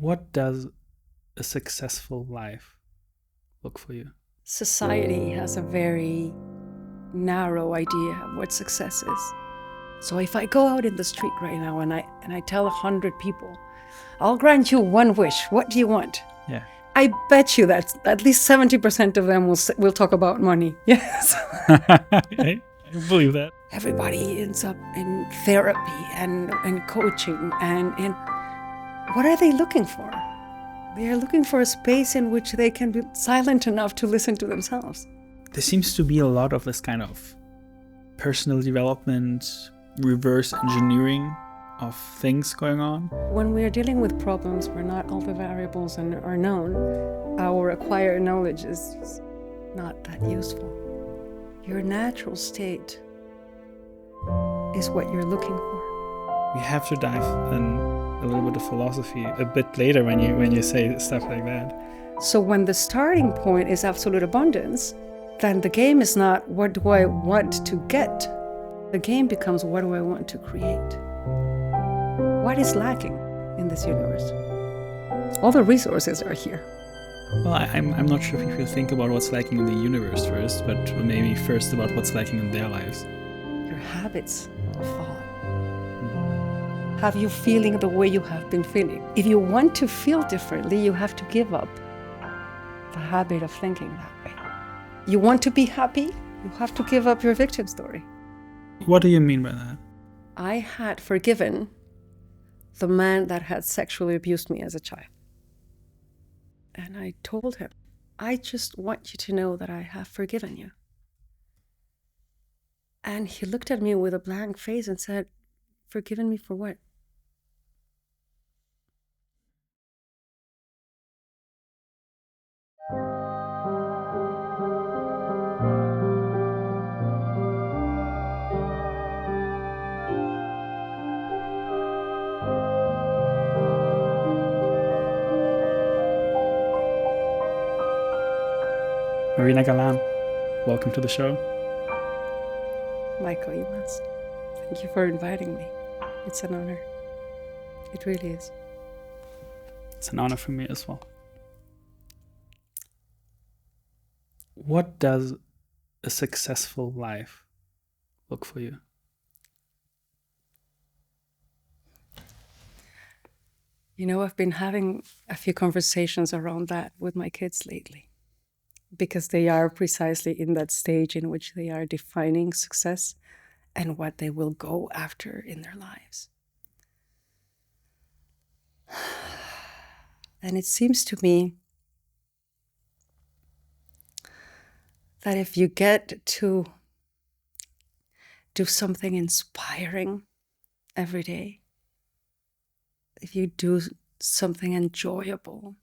What does a successful life look for you? Society has a very narrow idea of what success is. So if I go out in the street right now and I tell 100 people, I'll grant you one wish. What do you want? Yeah. I bet you that at least 70% of them will talk about money. Yes. I believe that. Everybody ends up in therapy and coaching and what are they looking for? They are looking for a space in which they can be silent enough to listen to themselves. There seems to be a lot of this kind of personal development, reverse engineering of things going on. When we are dealing with problems where not all the variables are known, our acquired knowledge is not that useful. Your natural state is what you're looking for. We have to dive in a little bit of philosophy a bit later when you say stuff like that. So when the starting point is absolute abundance, then the game is not what do I want to get? The game becomes what do I want to create? What is lacking in this universe? All the resources are here. Well, I'm not sure if you think about what's lacking in the universe first, but maybe first about what's lacking in their lives. Your habits of thought. Have you feeling the way you have been feeling? If you want to feel differently, you have to give up the habit of thinking that way. You want to be happy? You have to give up your victim story. What do you mean by that? I had forgiven the man that had sexually abused me as a child. And I told him, I just want you to know that I have forgiven you. And he looked at me with a blank face and said, forgiven me for what? Marina Galán, welcome to the show. Michael Imas, thank you for inviting me. It's an honor. It really is. It's an honor for me as well. What does a successful life look for you? You know, I've been having a few conversations around that with my kids lately, because they are precisely in that stage in which they are defining success and what they will go after in their lives. And it seems to me that if you get to do something inspiring every day, if you do something enjoyable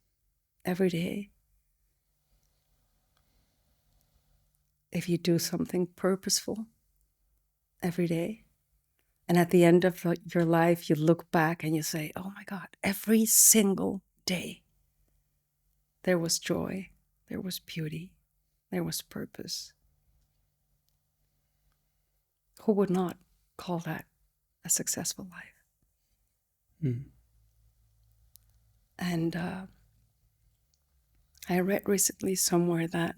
every day, if you do something purposeful every day, and at the end of your life, you look back and you say, oh my God, every single day, there was joy, there was beauty, there was purpose. Who would not call that a successful life? Mm. And I read recently somewhere that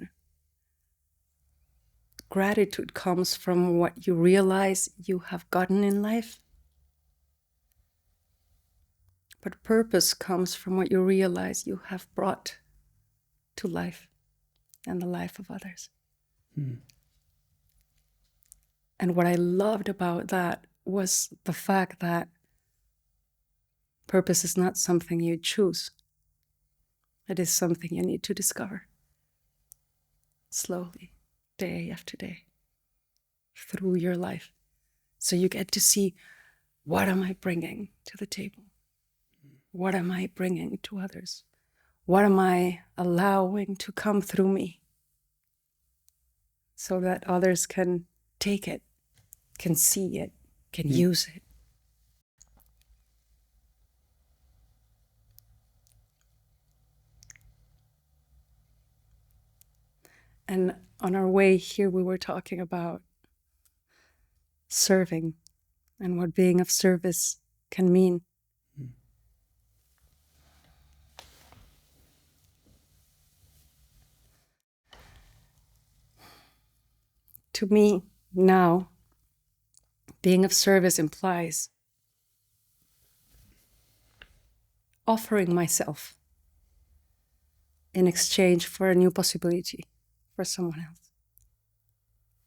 gratitude comes from what you realize you have gotten in life. But purpose comes from what you realize you have brought to life and the life of others. Mm. And what I loved about that was the fact that purpose is not something you choose. It is something you need to discover slowly, day after day, through your life. So you get to see, what am I bringing to the table? What am I bringing to others? What am I allowing to come through me so that others can take it, can see it, can use it? And on our way here, we were talking about serving and what being of service can mean. to me now, being of service implies offering myself in exchange for a new possibility for someone else,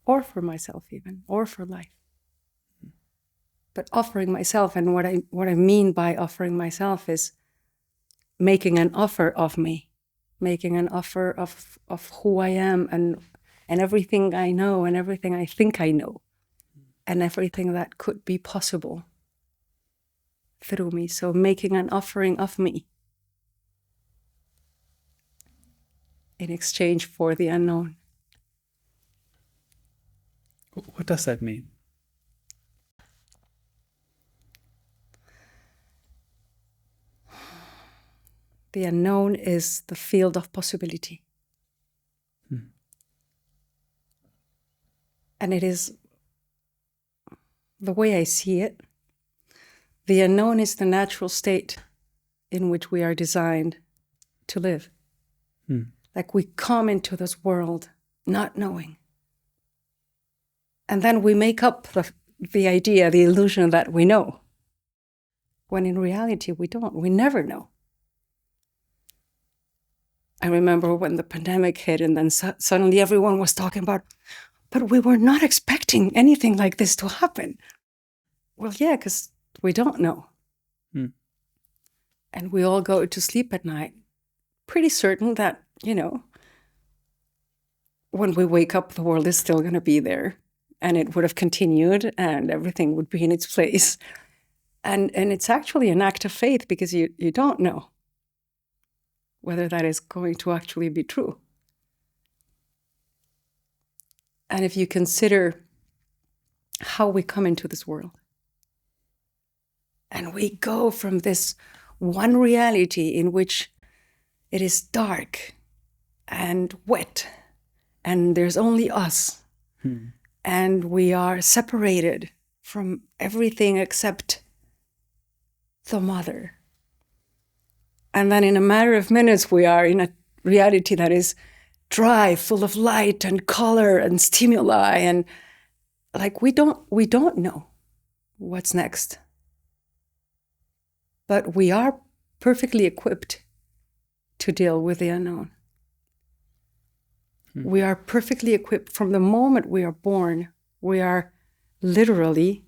or for myself even, or for life. But offering myself, and what I mean by offering myself is making an offer of me, making an offer of who I am and everything I know and everything I think I know and everything that could be possible through me. So making an offering of me in exchange for the unknown. What does that mean? The unknown is the field of possibility. And it is, the way I see it, the unknown is the natural state in which we are designed to live. Like we come into this world not knowing. And then we make up the idea, the illusion that we know. When in reality, we don't. We never know. I remember when the pandemic hit and then suddenly everyone was talking about, but we were not expecting anything like this to happen. Well, yeah, because we don't know. And we all go to sleep at night, pretty certain that, when we wake up, the world is still going to be there and it would have continued and everything would be in its place. And it's actually an act of faith because you don't know whether that is going to actually be true. And if you consider how we come into this world, and we go from this one reality in which it is dark and wet, and there's only us, and we are separated from everything except the mother. And then in a matter of minutes, we are in a reality that is dry, full of light and color and stimuli. And like we don't know what's next. But we are perfectly equipped to deal with the unknown. We are perfectly equipped from the moment we are born. We are literally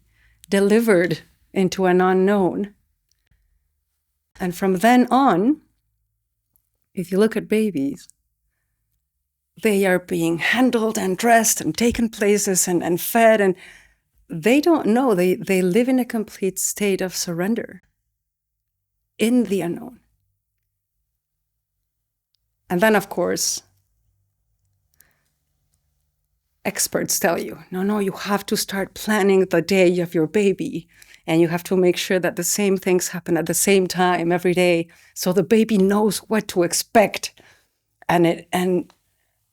delivered into an unknown. And from then on, if you look at babies, they are being handled and dressed and taken places and fed, and they don't know. They live in a complete state of surrender in the unknown. And then, of course, experts tell you, no, you have to start planning the day of your baby. And you have to make sure that the same things happen at the same time every day, so the baby knows what to expect, and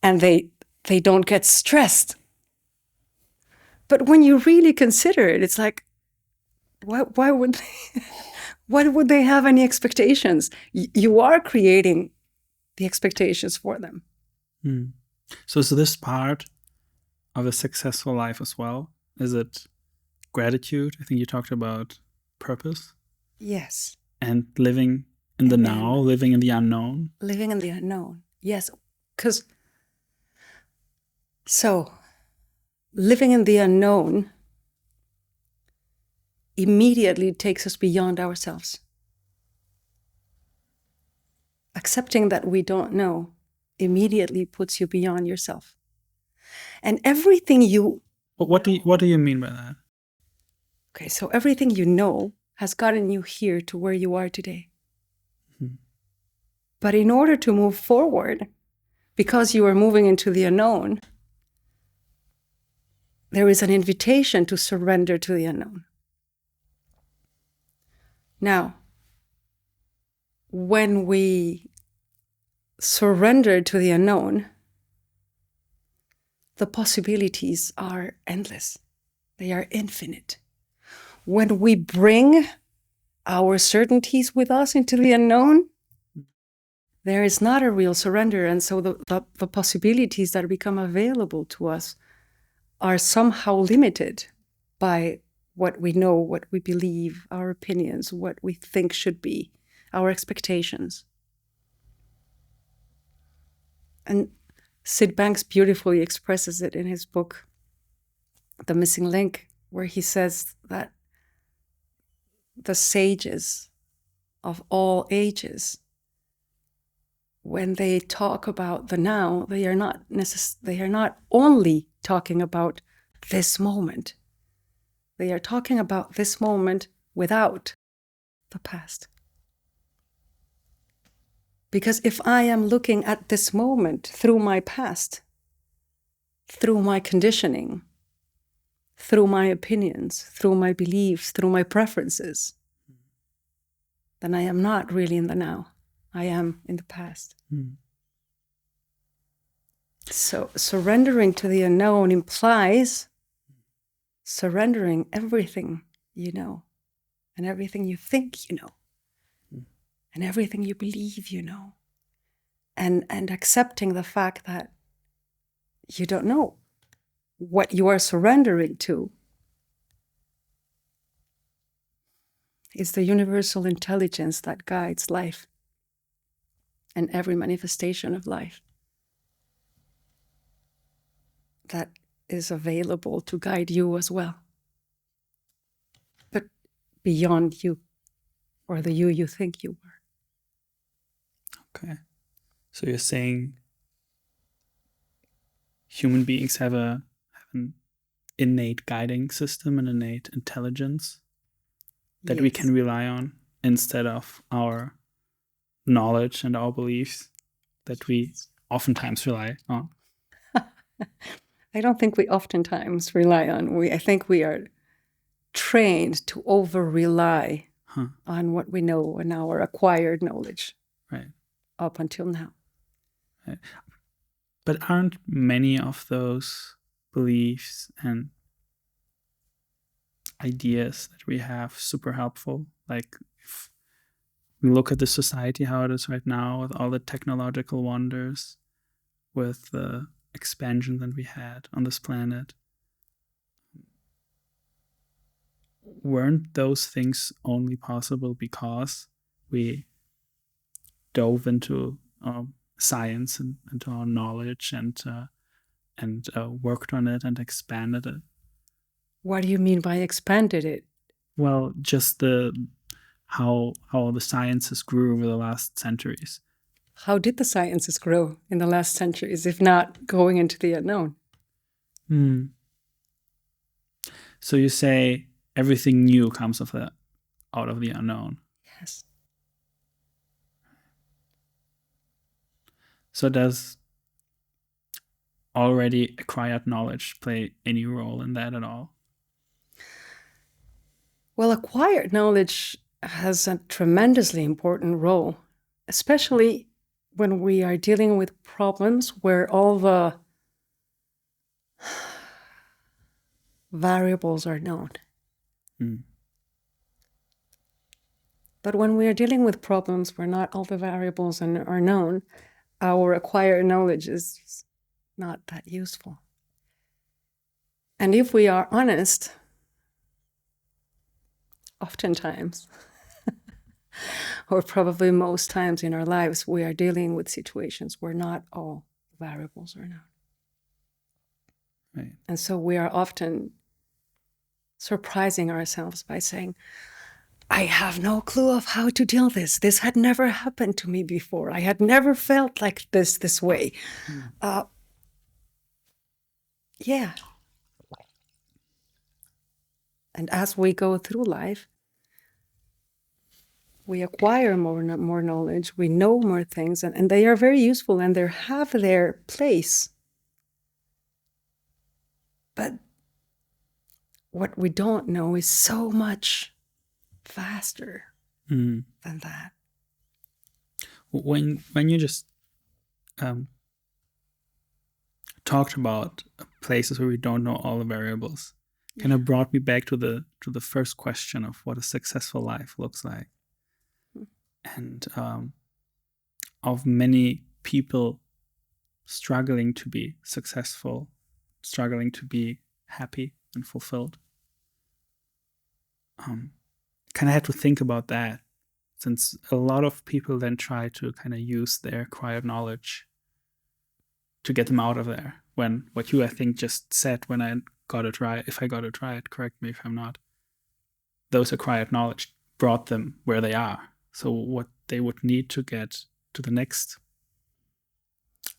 they don't get stressed. But when you really consider it, it's like, why would they have any expectations? You are creating the expectations for them. So is this part of a successful life as well? Is it gratitude? I think you talked about purpose. Yes. And living in the now, living in the unknown. Living in the unknown, yes. Because, so, living in the unknown immediately takes us beyond ourselves. Accepting that we don't know immediately puts you beyond yourself. And everything you... What do you mean by that? Okay, so everything you know has gotten you here to where you are today. But in order to move forward, because you are moving into the unknown, there is an invitation to surrender to the unknown. Now, when we surrender to the unknown, the possibilities are endless. They are infinite. When we bring our certainties with us into the unknown, there is not a real surrender. And so the possibilities that become available to us are somehow limited by what we know, what we believe, our opinions, what we think should be, our expectations. And Sid Banks beautifully expresses it in his book, The Missing Link, where he says that the sages of all ages, when they talk about the now, they are not only talking about this moment. They are talking about this moment without the past. Because if I am looking at this moment through my past, through my conditioning, through my opinions, through my beliefs, through my preferences, then I am not really in the now. I am in the past. Mm. So surrendering to the unknown implies surrendering everything you know, and everything you think you know, and everything you believe you know, and accepting the fact that you don't know what you are surrendering to is the universal intelligence that guides life and every manifestation of life that is available to guide you as well, but beyond you or the you think you were. Okay. So you're saying human beings have an innate guiding system, an innate intelligence that we can rely on instead of our knowledge and our beliefs that we oftentimes rely on. I don't think we oftentimes rely on. I think we are trained to over-rely on what we know and our acquired knowledge. Right. Up until now. Right. But aren't many of those beliefs and ideas that we have super helpful? Like if we look at the society, how it is right now, with all the technological wonders, with the expansion that we had on this planet, weren't those things only possible because we dove into science and into our knowledge and worked on it and expanded it? What do you mean by expanded it? Well, just how the sciences grew over the last centuries. How did the sciences grow in the last centuries, if not going into the unknown? So you say everything new comes out of the unknown. Yes. So does already acquired knowledge play any role in that at all? Well, acquired knowledge has a tremendously important role, especially when we are dealing with problems where all the variables are known. But when we are dealing with problems where not all the variables are known, our acquired knowledge is not that useful. And if we are honest, oftentimes, or probably most times in our lives, we are dealing with situations where not all variables are known. Right. And so we are often surprising ourselves by saying, I have no clue of how to deal with this. This had never happened to me before. I had never felt like this way. Yeah. And as we go through life, we acquire more knowledge, we know more things, and they are very useful and they have their place. But what we don't know is so much faster than that. When you just talked about places where we don't know all the variables, kind of brought me back to the first question of what a successful life looks like. And of many people struggling to be successful, struggling to be happy and fulfilled. Kind of had to think about that, since a lot of people then try to kind of use their acquired knowledge to get them out of there. When what you, I think, just said, when I got it right, if I got it right, correct me if I'm not, those acquired knowledge brought them where they are. So what they would need to get to the next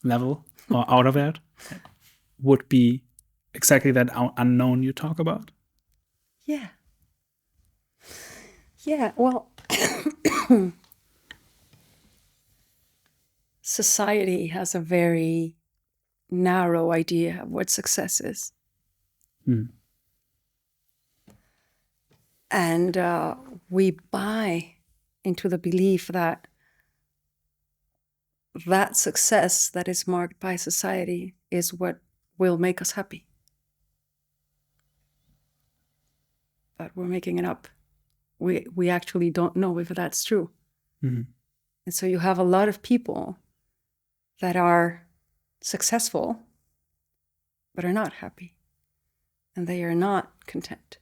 level or out of it would be exactly that unknown you talk about. Yeah. Yeah, well, society has a very narrow idea of what success is. And we buy into the belief that that success that is marked by society is what will make us happy. But we're making it up. We actually don't know if that's true. And so you have a lot of people that are successful, but are not happy. And they are not content.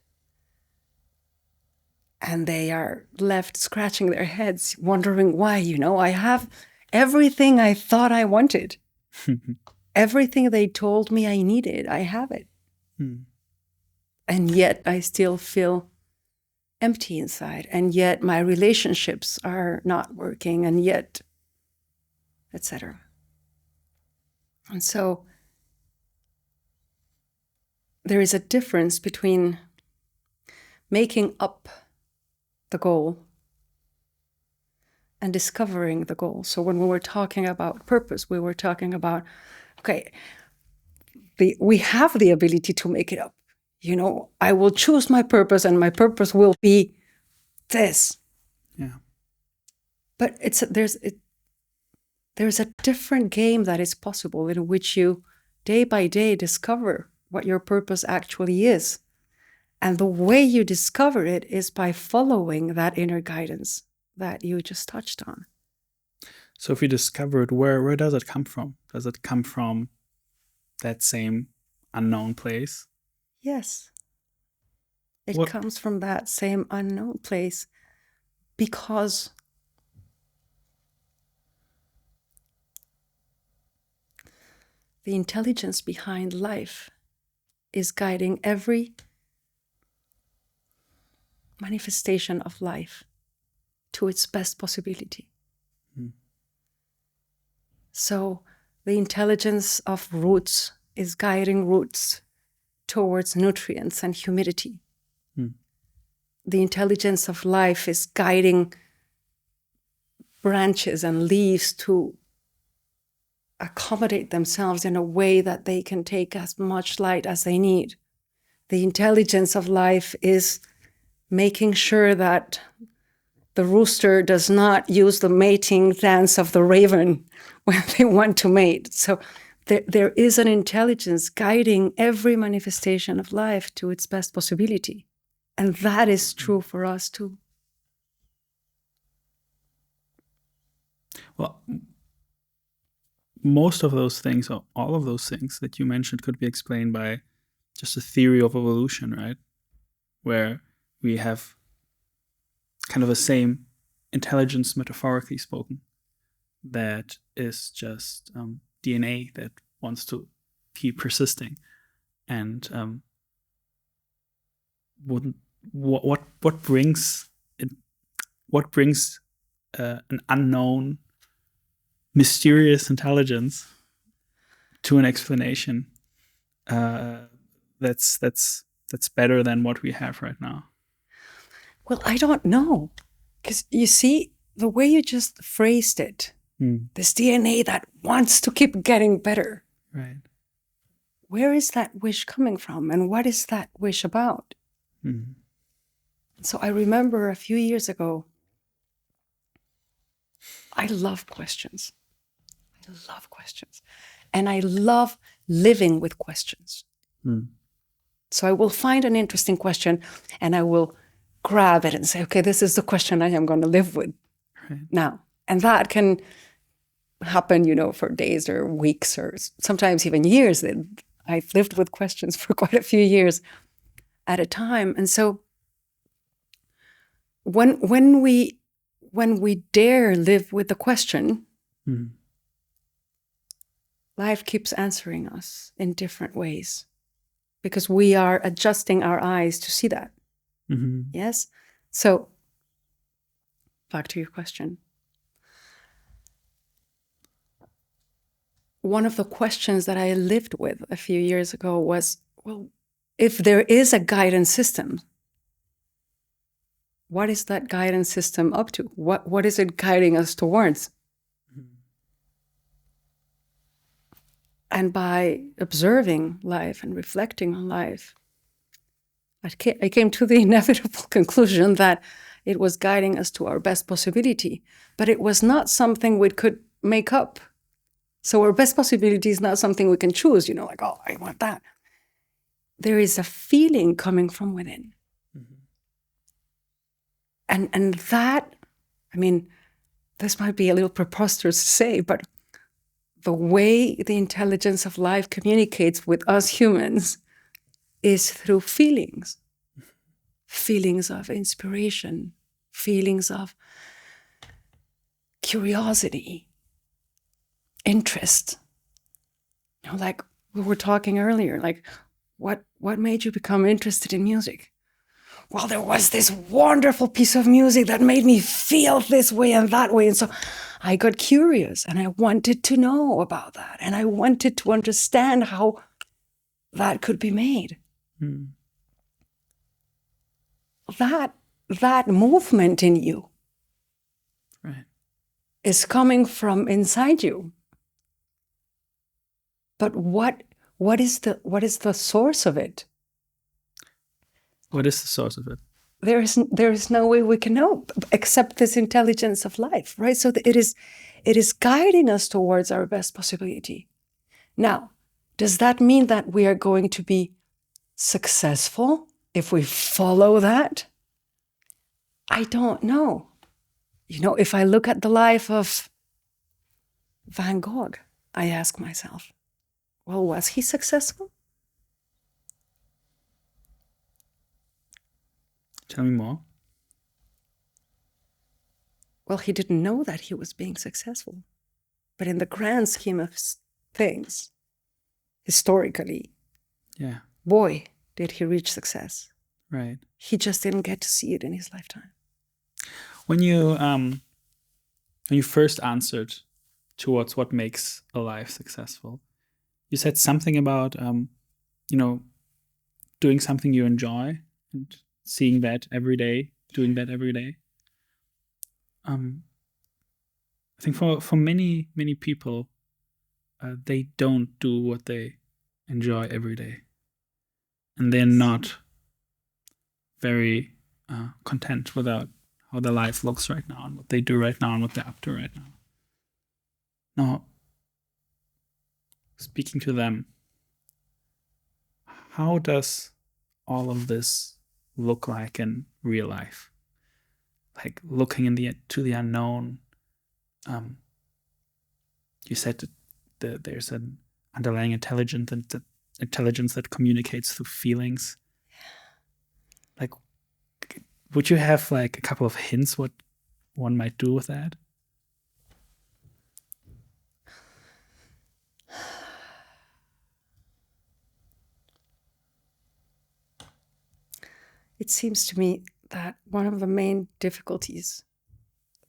And they are left scratching their heads, wondering why, I have everything I thought I wanted. Everything they told me I needed, I have it. And yet I still feel empty inside. And yet my relationships are not working, and yet, etc. And so there is a difference between making up the goal and discovering the goal. So when we were talking about purpose, we were talking about, okay, we have the ability to make it up. I will choose my purpose, and my purpose will be this. Yeah. But there's a different game that is possible, in which you day by day discover what your purpose actually is. And the way you discover it is by following that inner guidance that you just touched on. So if you discover it, where does it come from? Does it come from that same unknown place? Yes. It comes from that same unknown place, because the intelligence behind life is guiding every manifestation of life to its best possibility. So the intelligence of roots is guiding roots towards nutrients and humidity. The intelligence of life is guiding branches and leaves to accommodate themselves in a way that they can take as much light as they need. The intelligence of life is making sure that the rooster does not use the mating dance of the raven when they want to mate. So there is an intelligence guiding every manifestation of life to its best possibility. And that is true for us too. Well, most of those things, or all of those things that you mentioned, could be explained by just a theory of evolution, right? Where we have kind of the same intelligence, metaphorically spoken, that is just DNA that wants to keep persisting. And what brings an unknown, mysterious intelligence to an explanation that's better than what we have right now? Well, I don't know, because you see the way you just phrased it, this DNA that wants to keep getting better. Right. Where is that wish coming from, and what is that wish about? So I remember a few years ago, I love questions. And I love living with questions. So I will find an interesting question and I will grab it and say, okay, this is the question I am going to live with now. And that can happen, for days or weeks or sometimes even years. I've lived with questions for quite a few years at a time. And so when we dare live with the question, life keeps answering us in different ways because we are adjusting our eyes to see that. Yes? So back to your question. One of the questions that I lived with a few years ago was, well, if there is a guidance system, what is that guidance system up to? What is it guiding us towards? And by observing life and reflecting on life, I came to the inevitable conclusion that it was guiding us to our best possibility, but it was not something we could make up. So our best possibility is not something we can choose, like, oh, I want that. There is a feeling coming from within. And that, I mean, this might be a little preposterous to say, but the way the intelligence of life communicates with us humans is through feelings. Feelings of inspiration, feelings of curiosity, interest. Like we were talking earlier, like what made you become interested in music? Well, there was this wonderful piece of music that made me feel this way and that way. And so I got curious and I wanted to know about that. And I wanted to understand how that could be made. That movement in you is coming from inside you. But what is the source of it? What is the source of it? There is no way we can know except this intelligence of life, right? So it is guiding us towards our best possibility. Now, does that mean that we are going to be successful if we follow that? I don't know. If I look at the life of Van Gogh, I ask myself, well, was he successful? Tell me more. Well, he didn't know that he was being successful. But in the grand scheme of things, historically, boy, did he reach success. Right. He just didn't get to see it in his lifetime. When you first answered towards what makes a life successful, you said something about doing something you enjoy and seeing that every day, doing that every day. I think for many people, they don't do what they enjoy every day, and they're not very content with how their life looks right now and what they do right now and what they're up to right now. Now, speaking to them, how does all of this look like in real life? Like looking to the unknown. You said that there's an underlying intelligence and the intelligence that communicates through feelings. Like, would you have like a couple of hints what one might do with that? It seems to me that one of the main difficulties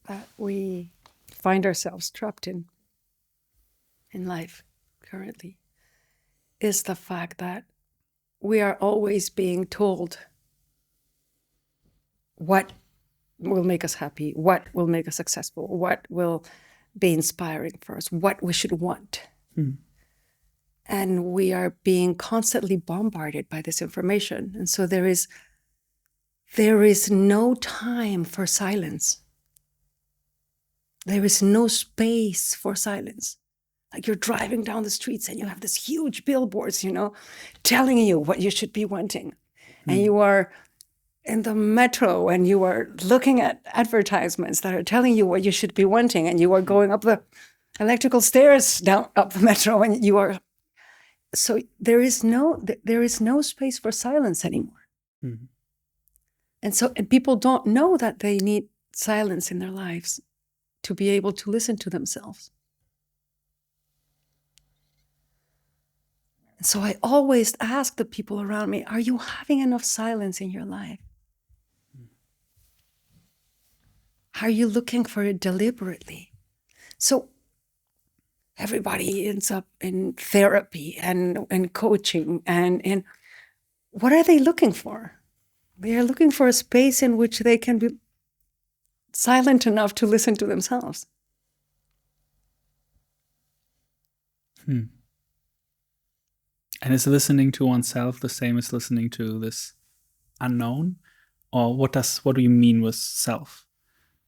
that we find ourselves trapped in life currently is the fact that we are always being told what will make us happy, what will make us successful, what will be inspiring for us, what we should want. And we are being constantly bombarded by this information. And so there is no time for silence. There is no space for silence. Like you're driving down the streets and you have this huge billboards, telling you what you should be wanting. And you are in the metro and you are looking at advertisements that are telling you what you should be wanting. And you are going up the electrical stairs down up the metro and you are So there is no space for silence anymore. Mm. And people don't know that they need silence in their lives to be able to listen to themselves. And so I always ask the people around me, are you having enough silence in your life? Are you looking for it deliberately? So everybody ends up in therapy and coaching and what are they looking for? They are looking for a space in which they can be silent enough to listen to themselves. And is listening to oneself the same as listening to this unknown? Or what do you mean with self?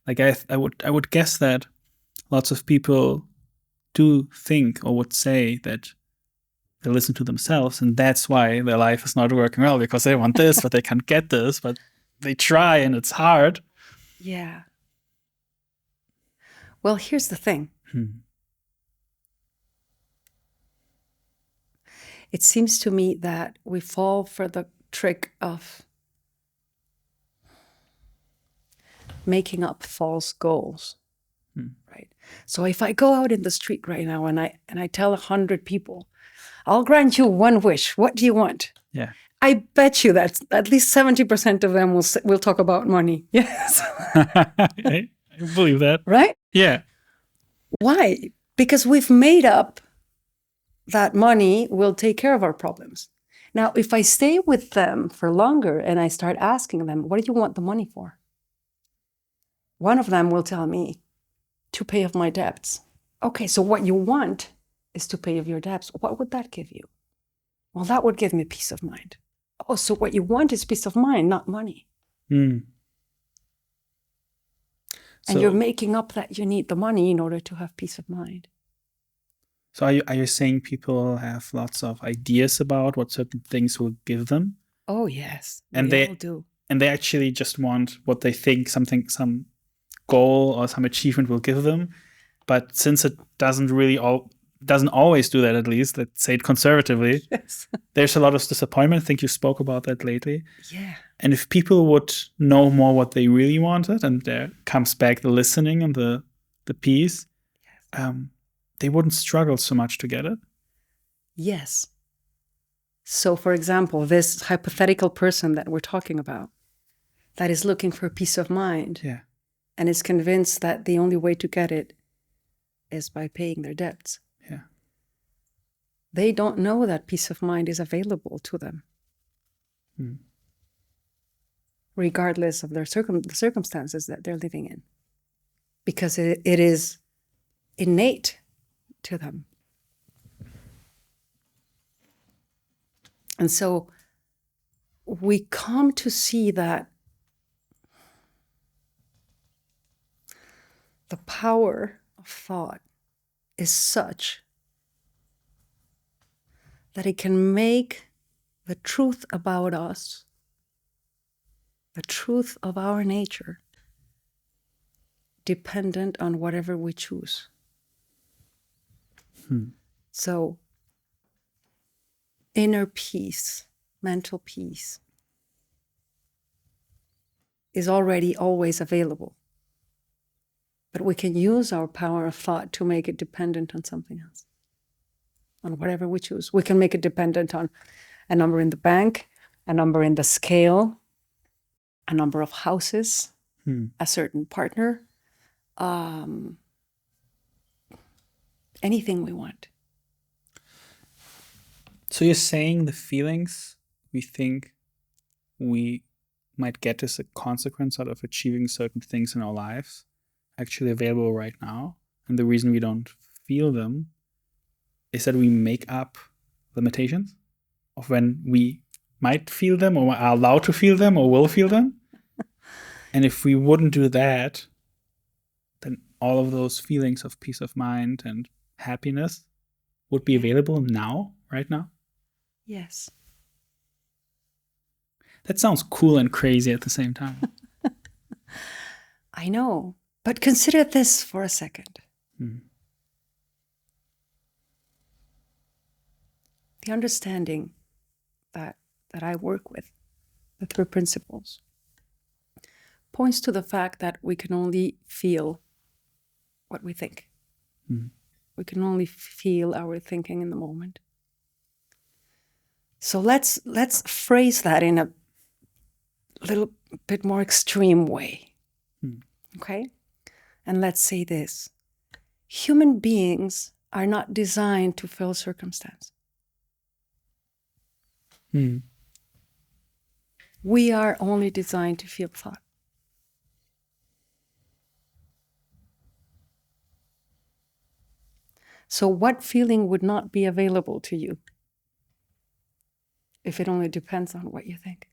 Like I would guess that lots of people do think or would say that they listen to themselves, and that's why their life is not working well, because they want this, but they can't get this, but they try and it's hard. Yeah. Well, here's the thing. It seems to me that we fall for the trick of making up false goals. Right. So if I go out in the street right now and I tell 100 people, I'll grant you one wish. What do you want? Yeah. I bet you that at least 70% of them will talk about money. Yes. I believe that. Right? Yeah. Why? Because we've made up that money will take care of our problems. Now, if I stay with them for longer and I start asking them, what do you want the money for? One of them will tell me, to pay off my debts. Okay, so what you want is to pay off your debts. What would that give you? Well, that would give me peace of mind. Oh, so what you want is peace of mind, not money. And you're making up that you need the money in order to have peace of mind. So are you saying people have lots of ideas about what certain things will give them? Oh, yes. They all do. And they actually just want what they think some goal or some achievement will give them. But since it doesn't always do that, at least, let's say it conservatively, yes. There's a lot of disappointment. I think you spoke about that lately. Yeah. And if people would know more what they really wanted, and there comes back the listening and the peace, yes. They wouldn't struggle so much to get it. Yes. So, for example, this hypothetical person that we're talking about that is looking for peace of mind and is convinced that the only way to get it is by paying their debts. Yeah. They don't know that peace of mind is available to them, regardless of their the circumstances that they're living in, because it is innate to them. And so we come to see that the power of thought is such that it can make the truth about us, the truth of our nature, dependent on whatever we choose. So, inner peace, mental peace, is already always available. But we can use our power of thought to make it dependent on something else, on whatever we choose. We can make it dependent on a number in the bank, a number in the scale, a number of houses, a certain partner, anything we want. So you're saying the feelings we think we might get as a consequence out of achieving certain things in our lives actually available right now, and the reason we don't feel them is that we make up limitations of when we might feel them or are allowed to feel them or will feel them. And if we wouldn't do that, then all of those feelings of peace of mind and happiness would be available now, right now. Yes. That sounds cool and crazy at the same time. I know. But consider this for a second. the understanding that I work with, the 3 principles, points to the fact that we can only feel what we think. Mm. We can only feel our thinking in the moment. So let's phrase that in a little bit more extreme way. Mm. Okay? And let's say this. Human beings are not designed to feel circumstance. Mm. We are only designed to feel thought. So what feeling would not be available to you if it only depends on what you think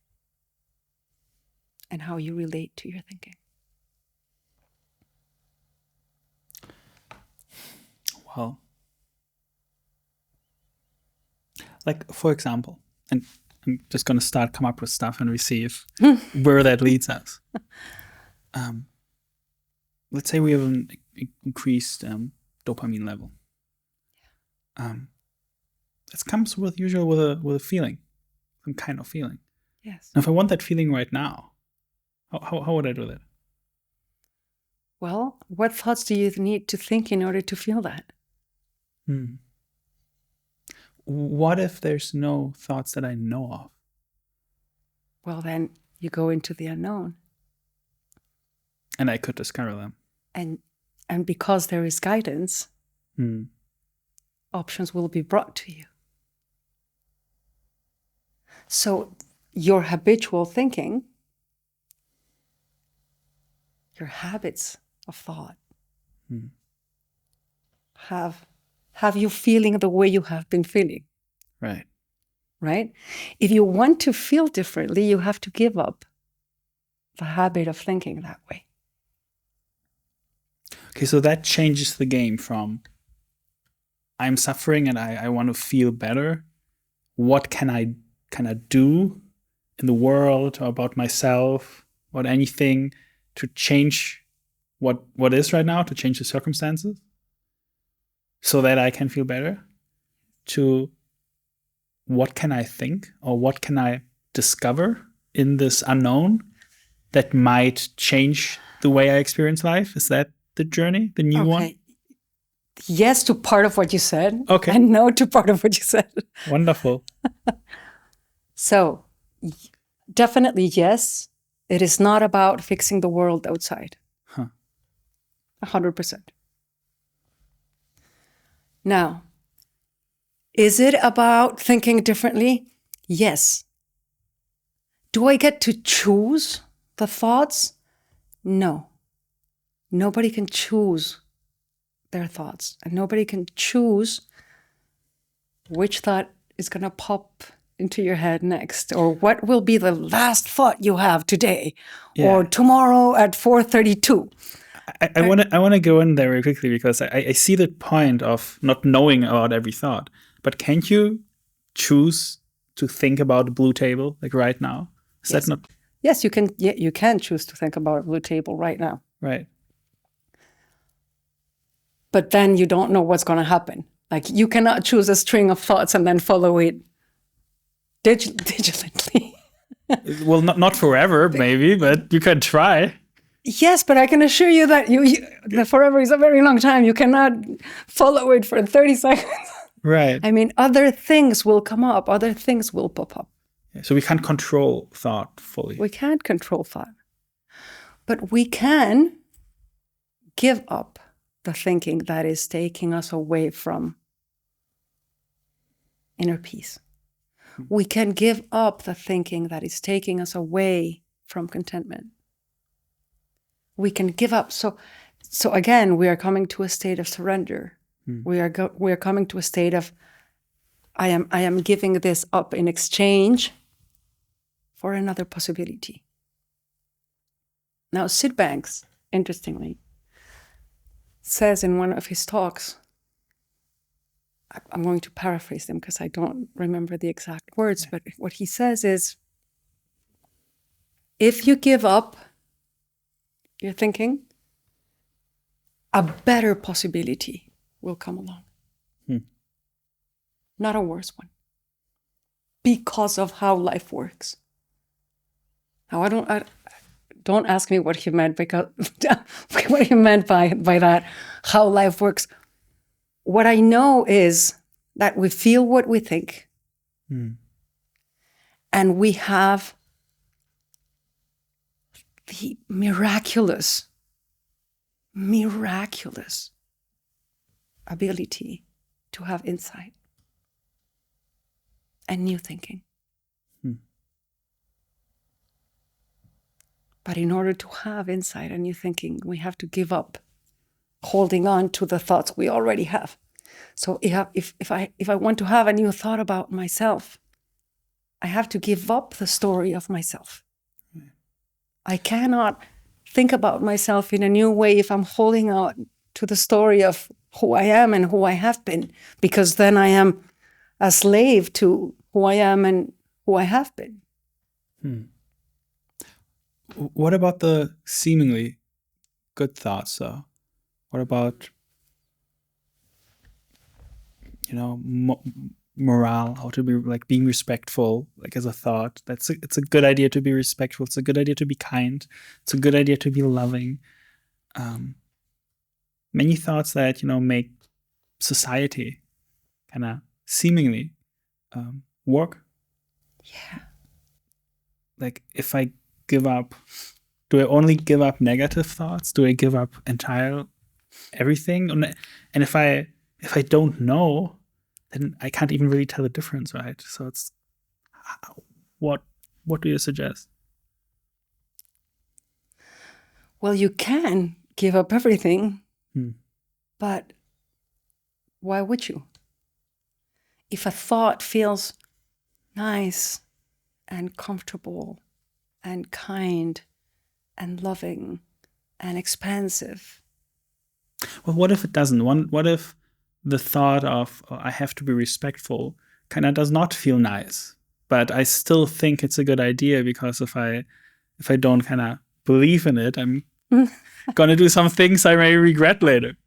and how you relate to your thinking? Well, like, for example, and I'm just going to come up with stuff and we see if where that leads us. Let's say we have an increased dopamine level. This comes usually with a feeling, some kind of feeling. Yes. Now, if I want that feeling right now, how would I do that? Well, what thoughts do you need to think in order to feel that? What if there's no thoughts that I know of? Well, then you go into the unknown. And I could discover them. And because there is guidance, options will be brought to you. So your habitual thinking, your habits of thought, have you feeling the way you have been feeling. Right. Right? If you want to feel differently, you have to give up the habit of thinking that way. Okay, so that changes the game from I'm suffering and I want to feel better. What can I do in the world or about myself or anything to change what is right now, to change the circumstances so that I can feel better? To what can I think or what can I discover in this unknown that might change the way I experience life? Is that the journey, the new one? Yes to part of what you said. Okay. And no to part of what you said. Wonderful. So, definitely yes. It is not about fixing the world outside. 100%. Now, is it about thinking differently? Yes. Do I get to choose the thoughts? No. Nobody can choose their thoughts, and nobody can choose which thought is going to pop into your head next, or what will be the last thought you have today, or tomorrow at 4:32. I want to go in there very quickly because I see the point of not knowing about every thought. But can't you choose to think about a blue table like right now? Is that not? Yes, you can. Yeah, you can choose to think about a blue table right now. Right. But then you don't know what's going to happen. Like, you cannot choose a string of thoughts and then follow it digitally. Well, not forever, maybe, but you can try. Yes, but I can assure you that the forever is a very long time. You cannot follow it for 30 seconds. Right. I mean, other things will come up. Other things will pop up. So we can't control thought fully. We can't control thought. But we can give up the thinking that is taking us away from inner peace. We can give up the thinking that is taking us away from contentment. We can give up. So again, we are coming to a state of surrender. We are coming to a state of I am giving this up in exchange for another possibility. Now, Sid Banks, interestingly, says in one of his talks, I'm going to paraphrase them because I don't remember the exact words, but what he says is, if you give up your thinking, a better possibility will come along. Not a worse one. because of how life works. Now, don't ask me what he meant, because what he meant by that, how life works. What I know is that we feel what we think, and we have the miraculous ability to have insight and new thinking. But in order to have insight and new thinking, we have to give up holding on to the thoughts we already have. So if I want to have a new thought about myself, I have to give up the story of myself. I cannot think about myself in a new way if I'm holding on to the story of who I am and who I have been, because then I am a slave to who I am and who I have been. What about the seemingly good thoughts, though? What about, morale, how to be like being respectful, like as a thought? It's a good idea to be respectful. It's a good idea to be kind. It's a good idea to be loving. Many thoughts that, make society kind of seemingly work. Yeah. Like if I give up, do I only give up negative thoughts? Do I give up everything? And if I don't know, then I can't even really tell the difference, right? So it's what do you suggest? Well, you can give up everything, but why would you? If a thought feels nice and comfortable and kind and loving and expansive. Well, what if it doesn't? What if the thought of I have to be respectful kind of does not feel nice, but I still think it's a good idea, because if I don't kind of believe in it, I'm gonna do some things I may regret later.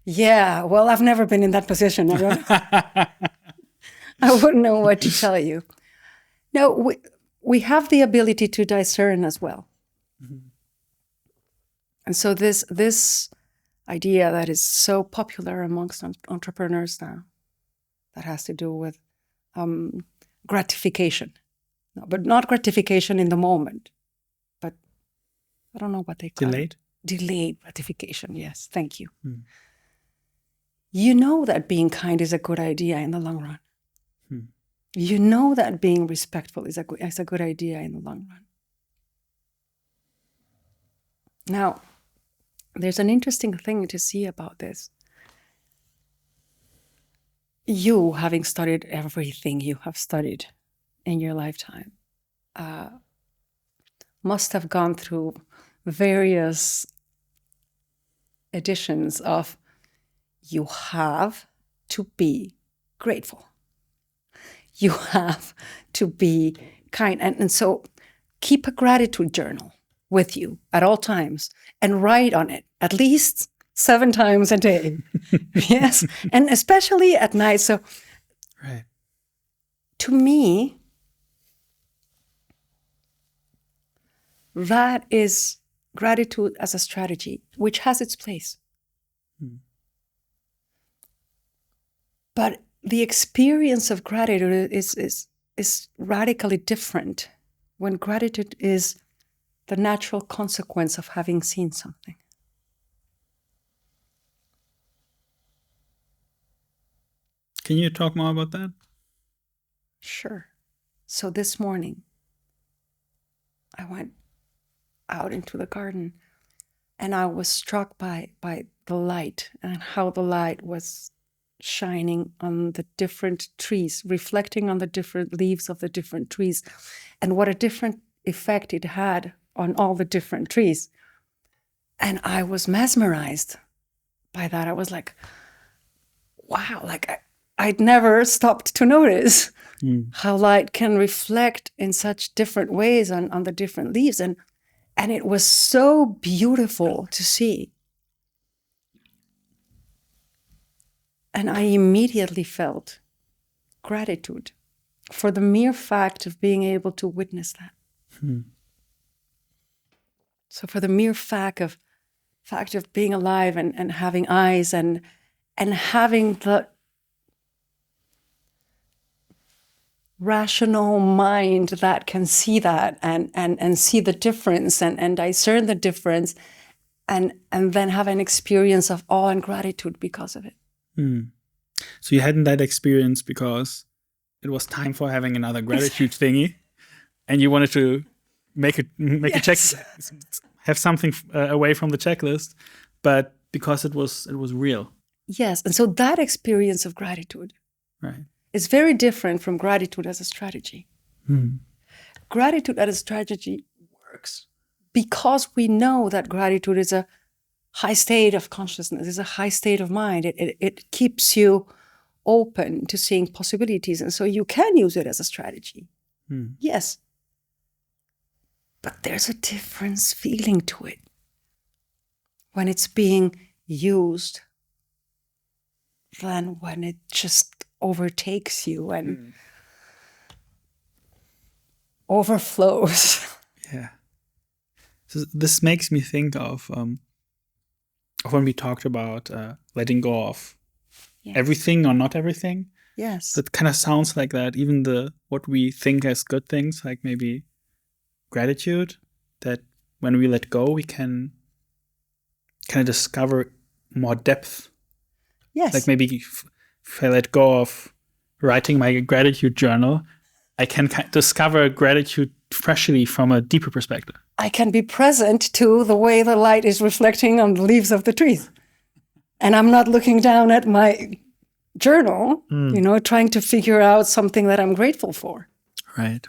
Yeah, well, I've never been in that position. I wouldn't know what to tell you. No, we have the ability to discern as well. And so this idea that is so popular amongst entrepreneurs now, that has to do with gratification. No, but not gratification in the moment, but I don't know what they call it. Delayed gratification, yes, thank you. You know that being kind is a good idea in the long run. You know that being respectful is a good idea in the long run. Now, there's an interesting thing to see about this. You, having studied everything you have studied in your lifetime, must have gone through various editions of you have to be grateful. You have to be kind. And so keep a gratitude journal with you at all times and write on it at least 7 times a day. Yes. And especially at night. So right. To me, that is gratitude as a strategy, which has its place. But the experience of gratitude is radically different when gratitude is the natural consequence of having seen something. Can you talk more about that? Sure. So this morning, I went out into the garden and I was struck by the light and how the light was shining on the different trees, reflecting on the different leaves of the different trees, and what a different effect it had on all the different trees. And I was mesmerized by that. I was like, wow, like I'd never stopped to notice how light can reflect in such different ways on the different leaves. And it was so beautiful to see. And I immediately felt gratitude for the mere fact of being able to witness that. So for the mere fact of being alive and having eyes and having the rational mind that can see that and see the difference and discern the difference and then have an experience of awe and gratitude because of it. So you hadn't that experience because it was time for having another gratitude thingy, and you wanted to make a check, have something away from the checklist, but because it was real. Yes, and so that experience of gratitude, right, is very different from gratitude as a strategy. Gratitude as a strategy works because we know that gratitude is a high state of consciousness, is a high state of mind. It keeps you open to seeing possibilities, and so you can use it as a strategy. Yes. But there's a different feeling to it when it's being used than when it just overtakes you and overflows. Yeah. So this makes me think of when we talked about letting go of everything or not everything. Yes. That kind of sounds like that. Even what we think as good things, like maybe gratitude, that when we let go, we can kind of discover more depth. Yes. Like maybe if I let go of writing my gratitude journal, I can discover gratitude freshly from a deeper perspective. I can be present to the way the light is reflecting on the leaves of the trees. And I'm not looking down at my journal, trying to figure out something that I'm grateful for. Right.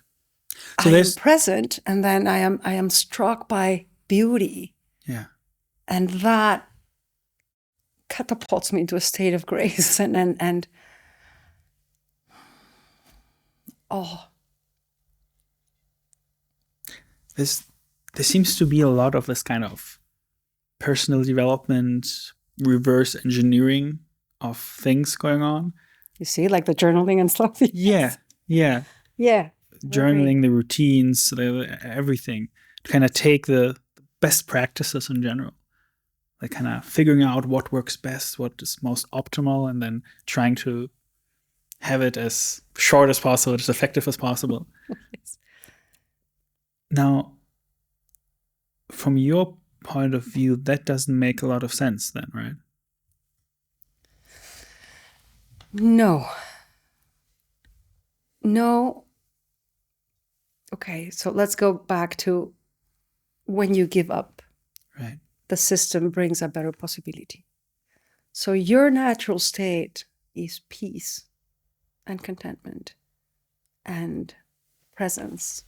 So I am present, and then I am struck by beauty. Yeah. And that catapults me into a state of grace and oh. There seems to be a lot of this kind of personal development, reverse engineering of things going on. You see, like the journaling and stuff? Yeah. Journaling, the routines, everything. To kind of take the best practices in general. Like kind of figuring out what works best, what is most optimal, and then trying to have it as short as possible, as effective as possible. Yes. Now, from your point of view, that doesn't make a lot of sense then, right? No. Okay, so let's go back to when you give up. Right. The system brings a better possibility. So your natural state is peace and contentment and presence.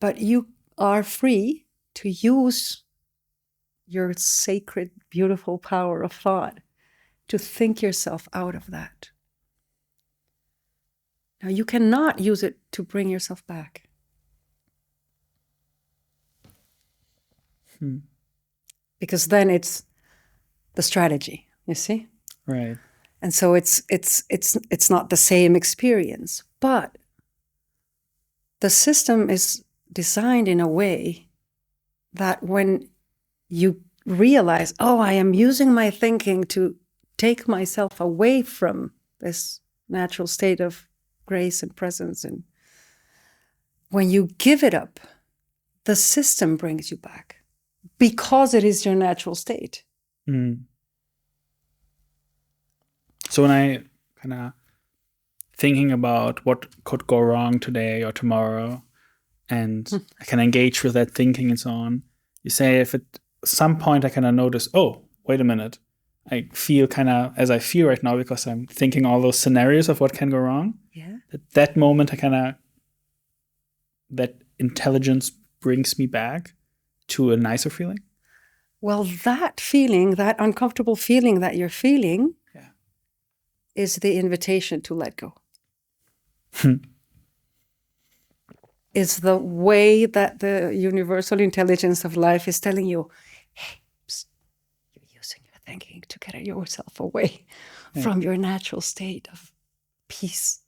But you are free to use your sacred, beautiful power of thought to think yourself out of that. Now, you cannot use it to bring yourself back. Because then it's the strategy, you see? Right. And so it's not the same experience. But the system is designed in a way that when you realize, oh, I am using my thinking to take myself away from this natural state of grace and presence, and when you give it up, the system brings you back because it is your natural state. So when I kind of thinking about what could go wrong today or tomorrow, and I can engage with that thinking and so on, you say if at some point I kind of notice, oh, wait a minute, I feel kind of as I feel right now because I'm thinking all those scenarios of what can go wrong. Yeah. At that moment, that intelligence brings me back to a nicer feeling. Well, that feeling, that uncomfortable feeling that you're feeling, is the invitation to let go. Is the way that the universal intelligence of life is telling you, hey, psst, you're using your thinking to get yourself away from your natural state of peace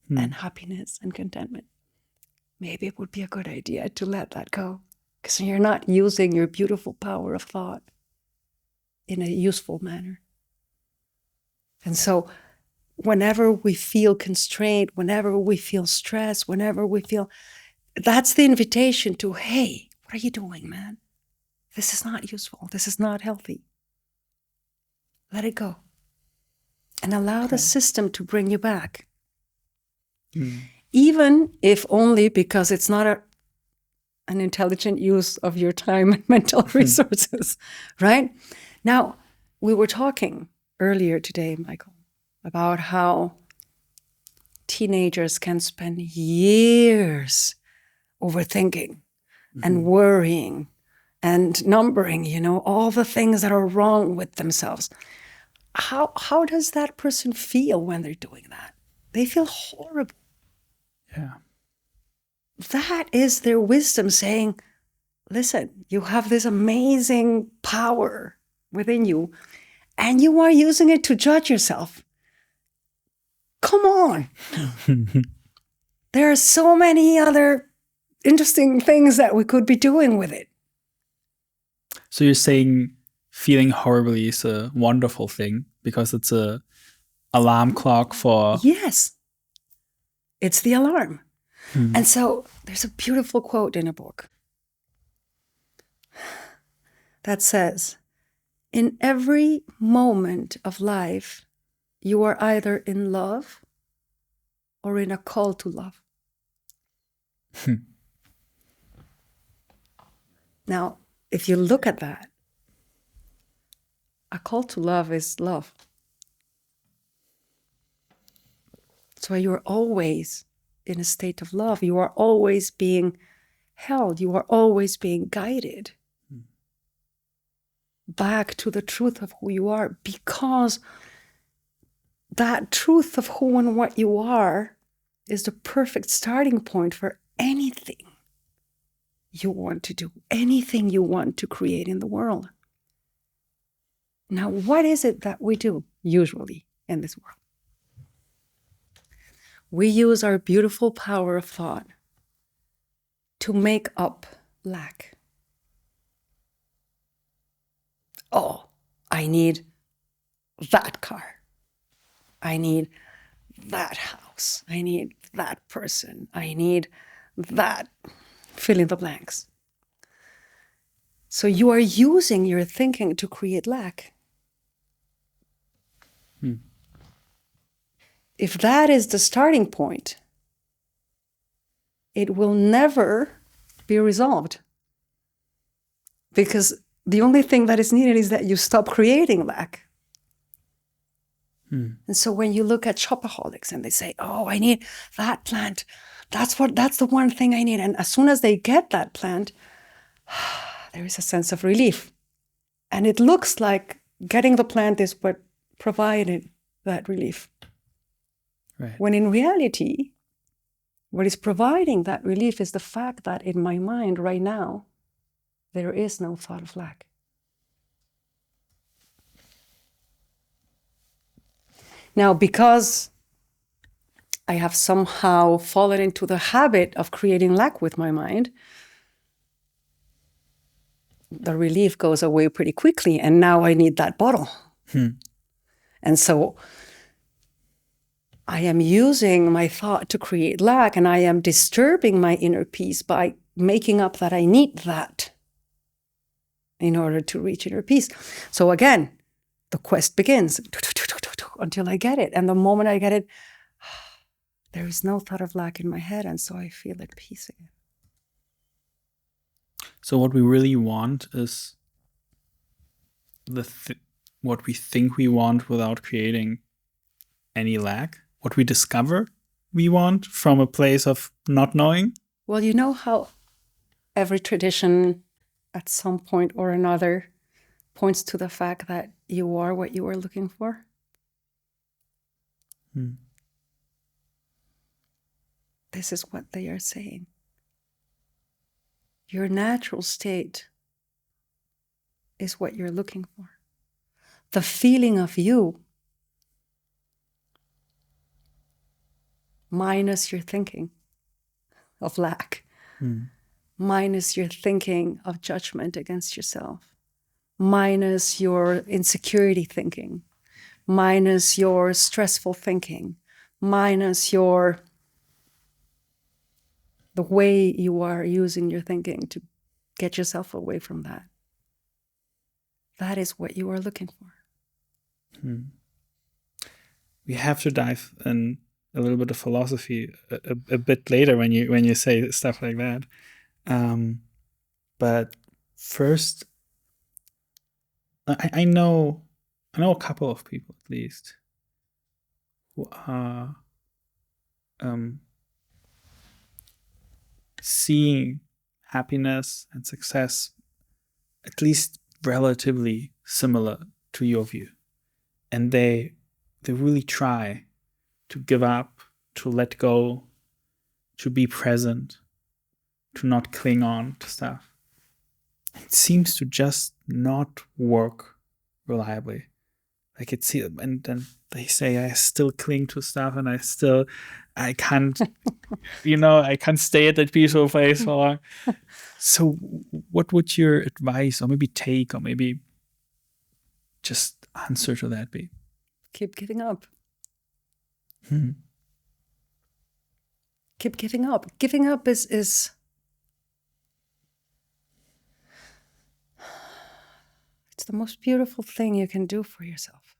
and happiness and contentment. Maybe it would be a good idea to let that go, because you're not using your beautiful power of thought in a useful manner. And so whenever we feel constrained, whenever we feel stressed, whenever we feel, that's the invitation to, hey, what are you doing, man? This is not useful. This is not healthy. Let it go. And allow the system to bring you back. Even if only because it's not an intelligent use of your time and mental resources, right? Now, we were talking earlier today, Michael, about how teenagers can spend years overthinking and worrying and numbering, all the things that are wrong with themselves. How does that person feel when they're doing that? They feel horrible. Yeah. That is their wisdom saying, listen, you have this amazing power within you, and you are using it to judge yourself. Come on. There are so many other interesting things that we could be doing with it. So you're saying feeling horribly is a wonderful thing because it's a alarm clock for... Yes. It's the alarm. And so there's a beautiful quote in a book that says, in every moment of life, you are either in love or in a call to love. Now, if you look at that, a call to love is love. So you're always in a state of love. You are always being held. You are always being guided back to the truth of who you are, because that truth of who and what you are is the perfect starting point for anything you want to do, anything you want to create in the world. Now, what is it that we do usually in this world? We use our beautiful power of thought to make up lack. Oh, I need that car. I need that house. I need that person. I need that. Fill in the blanks. So you are using your thinking to create lack. If that is the starting point, it will never be resolved. Because the only thing that is needed is that you stop creating lack. And so when you look at shopaholics and they say, oh, I need that plant. That's the one thing I need. And as soon as they get that plant, there is a sense of relief. And it looks like getting the plant is what provided that relief. Right. When in reality, what is providing that relief is the fact that in my mind right now, there is no thought of lack. Now, because I have somehow fallen into the habit of creating lack with my mind, the relief goes away pretty quickly, and now I need that bottle. And so I am using my thought to create lack, and I am disturbing my inner peace by making up that I need that in order to reach inner peace. So again, the quest begins until I get it. And the moment I get it, there is no thought of lack in my head, and so I feel at peace again. So what we really want is what we think we want without creating any lack. What we discover we want from a place of not knowing. Well, you know how every tradition at some point or another points to the fact that you are what you are looking for? This is what they are saying. Your natural state is what you're looking for. The feeling of you minus your thinking of lack, minus your thinking of judgment against yourself, minus your insecurity thinking, minus your stressful thinking, minus the way you are using your thinking to get yourself away from that. That is what you are looking for. We have to dive in a little bit of philosophy a bit later when you say stuff like that. But first, I know a couple of people at least who are seeing happiness and success at least relatively similar to your view, and they really try to give up, to let go, to be present, to not cling on to stuff. It seems to just not work reliably. Like and then they say, I still cling to stuff, and I can't, I can't stay at that peaceful place for long. So what would your advice, or maybe take, or maybe just answer to that be? Keep giving up. Keep giving up. Giving up is it's the most beautiful thing you can do for yourself.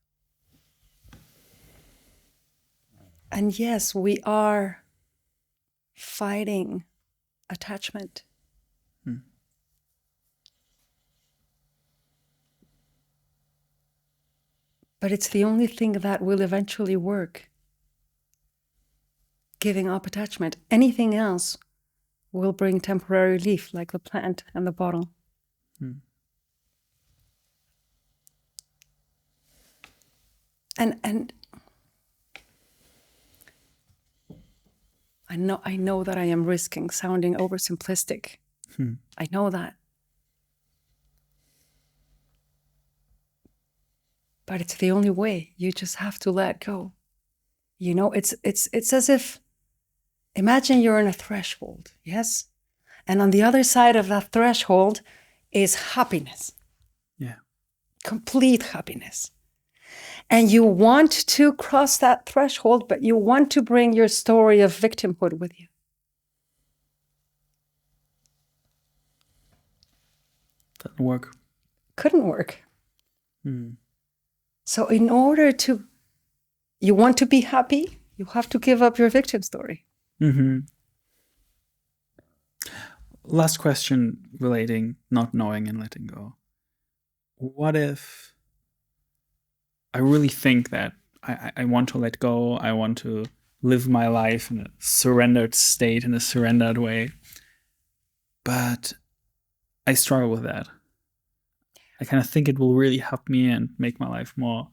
And yes, we are fighting attachment. But it's the only thing that will eventually work. Giving up attachment. Anything else will bring temporary relief, like the plant and the bottle. And I know that I am risking sounding oversimplistic. I know that. But it's the only way. You just have to let go. It's as if, imagine you're in a threshold, yes? And on the other side of that threshold is happiness. Yeah. Complete happiness. And you want to cross that threshold, but you want to bring your story of victimhood with you. Doesn't work. Couldn't work. So in order you want to be happy, you have to give up your victim story. Last question relating not knowing and letting go. What if I really think that I want to let go, I want to live my life in a surrendered state, in a surrendered way, but I struggle with that. I kind of think it will really help me and make my life more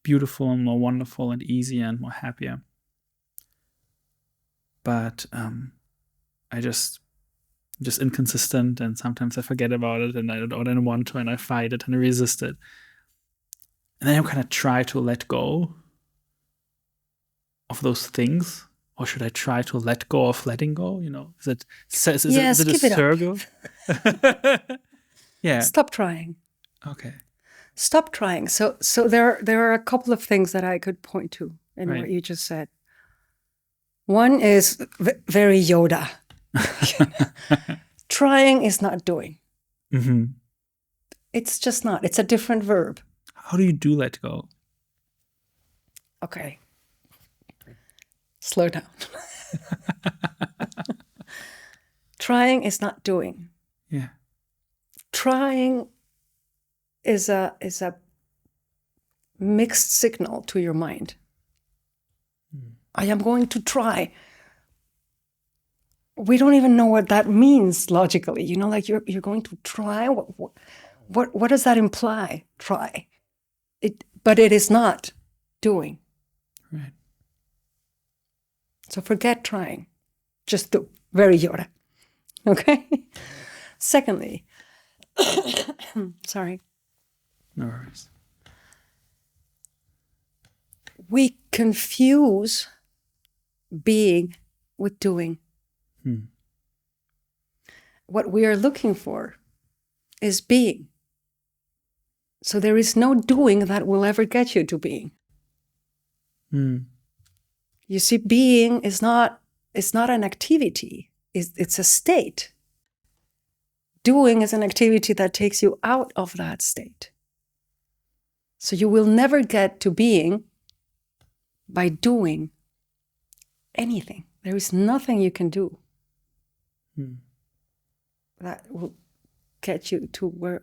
beautiful and more wonderful and easier and more happier. But I just inconsistent, and sometimes I forget about it, and I don't want to, and I fight it and I resist it. And then I kind of try to let go of those things. Or should I try to let go of letting go? Is it a circle? Yeah. Stop trying. Okay. Stop trying. So there are a couple of things that I could point to in what you just said. One is very Yoda. Trying is not doing. It's just not. It's a different verb. How do you do let go? Okay. Slow down. Trying is not doing. Yeah. Trying is a mixed signal to your mind. I am going to try. We don't even know what that means logically. Like you're going to try. What does that imply? Try. But it is not doing. Right. So forget trying. Just do. Very Yoda. Okay? Secondly, sorry. No worries. We confuse being with doing. What we are looking for is being. So there is no doing that will ever get you to being. You see, being is not an activity. It's a state. Doing is an activity that takes you out of that state. So you will never get to being by doing anything. There is nothing you can do that will get you to where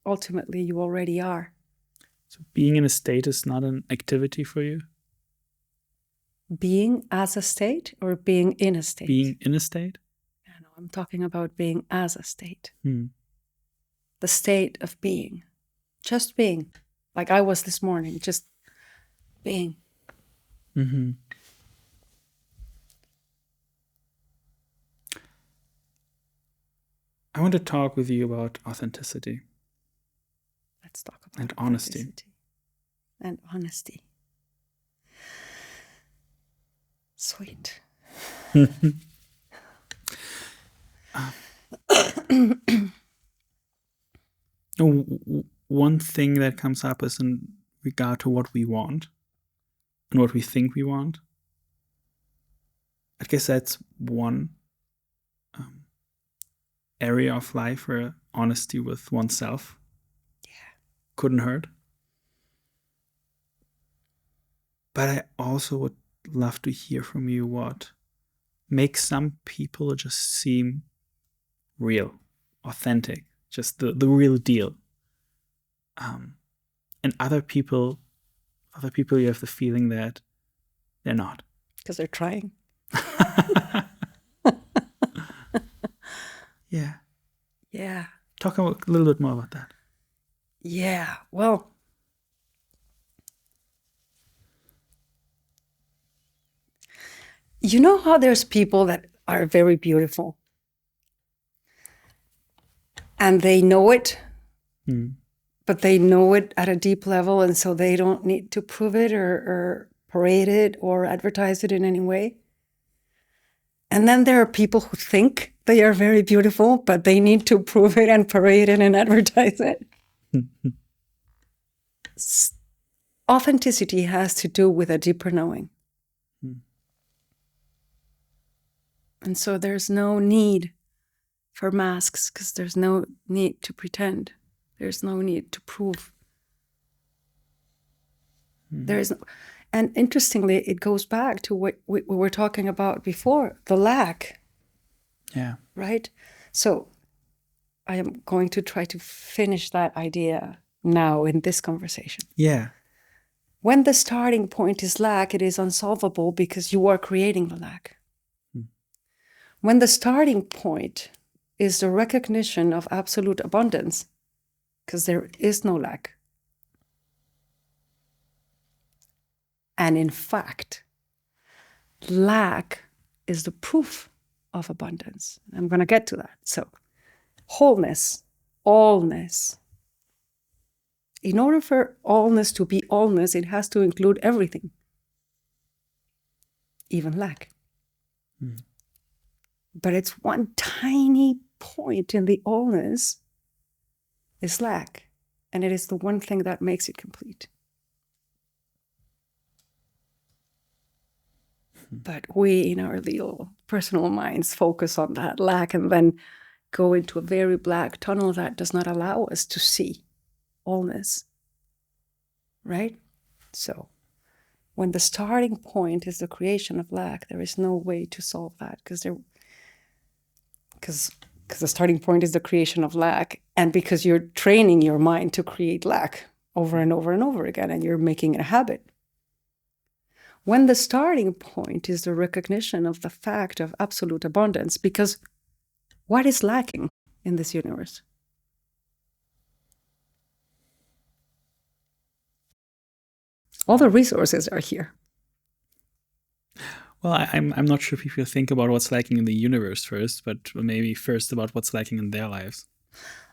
ultimately you already are. So being in a state is not an activity for you? Being as a state or being in a state? Being in a state? No, I'm talking about being as a state. The state of being. Just being. Like I was this morning, just being. I want to talk with you about authenticity. Let's talk about and honesty. And honesty. Sweet. One thing that comes up is in regard to what we want and what we think we want. I guess that's one area of life where honesty with oneself couldn't hurt. But I also would love to hear from you what makes some people just seem real, authentic, just the real deal. And other people you have the feeling that they're not. Because they're trying. Yeah. Yeah. Talk a little bit more about that. Yeah. Well, you know how there's people that are very beautiful and they know it, but they know it at a deep level, and so they don't need to prove it or parade it or advertise it in any way. And then there are people who think they are very beautiful, but they need to prove it and parade it and advertise it. Authenticity has to do with a deeper knowing. And so there's no need for masks because there's no need to pretend. There's no need to prove. There is no, and interestingly, it goes back to what we were talking about before, the lack. Yeah. Right? So I am going to try to finish that idea now in this conversation. Yeah. When the starting point is lack, it is unsolvable because you are creating the lack. When the starting point is the recognition of absolute abundance, because there is no lack. And in fact, lack is the proof of abundance. I'm going to get to that. So, wholeness, allness. In order for allness to be allness, it has to include everything, even lack. But it's one tiny point in the allness is lack, and it is the one thing that makes it complete. But we, in our little personal minds, focus on that lack and then go into a very black tunnel that does not allow us to see allness. Right? So, when the starting point is the creation of lack, there is no way to solve that because the starting point is the creation of lack, and because you're training your mind to create lack over and over and over again, and you're making it a habit. When the starting point is the recognition of the fact of absolute abundance, because what is lacking in this universe? All the resources are here. Well, I'm not sure if people think about what's lacking in the universe first, but maybe first about what's lacking in their lives.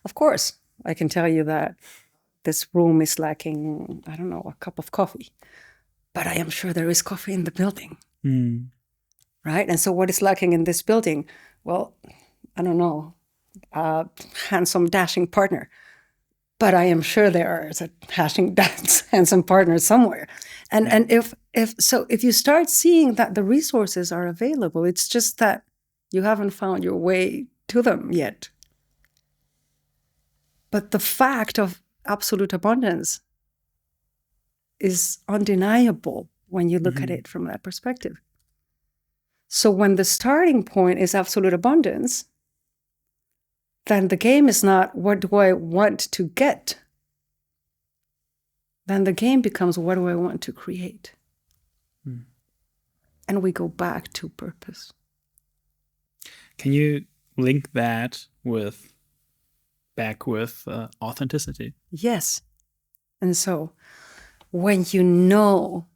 Of course, I can tell you that this room is lacking, I don't know, a cup of coffee. But I am sure there is coffee in the building. right? And so what is lacking in this building? Well, I don't know, a handsome, dashing partner. But I am sure there is a handsome partner somewhere. And if you start seeing that the resources are available, it's just that you haven't found your way to them yet. But the fact of absolute abundance is undeniable when you look at it from that perspective. So when the starting point is absolute abundance, then the game is not, what do I want to get? Then the game becomes, what do I want to create? And we go back to purpose. Can you link that back with authenticity? Yes. And so when you know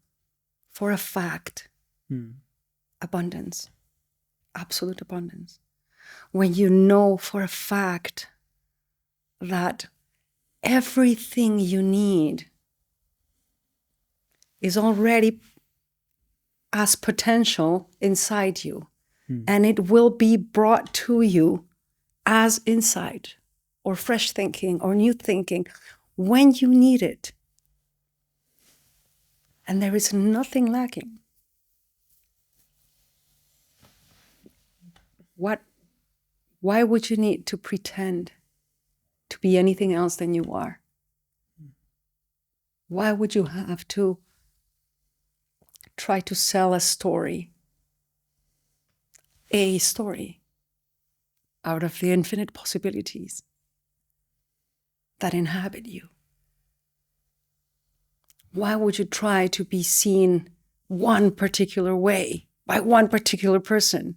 for a fact abundance, absolute abundance, when you know for a fact that everything you need is already as potential inside you, and it will be brought to you as insight or fresh thinking or new thinking when you need it. And there is nothing lacking. Why would you need to pretend to be anything else than you are? Why would you have to try to sell a story out of the infinite possibilities that inhabit you? Why would you try to be seen one particular way by one particular person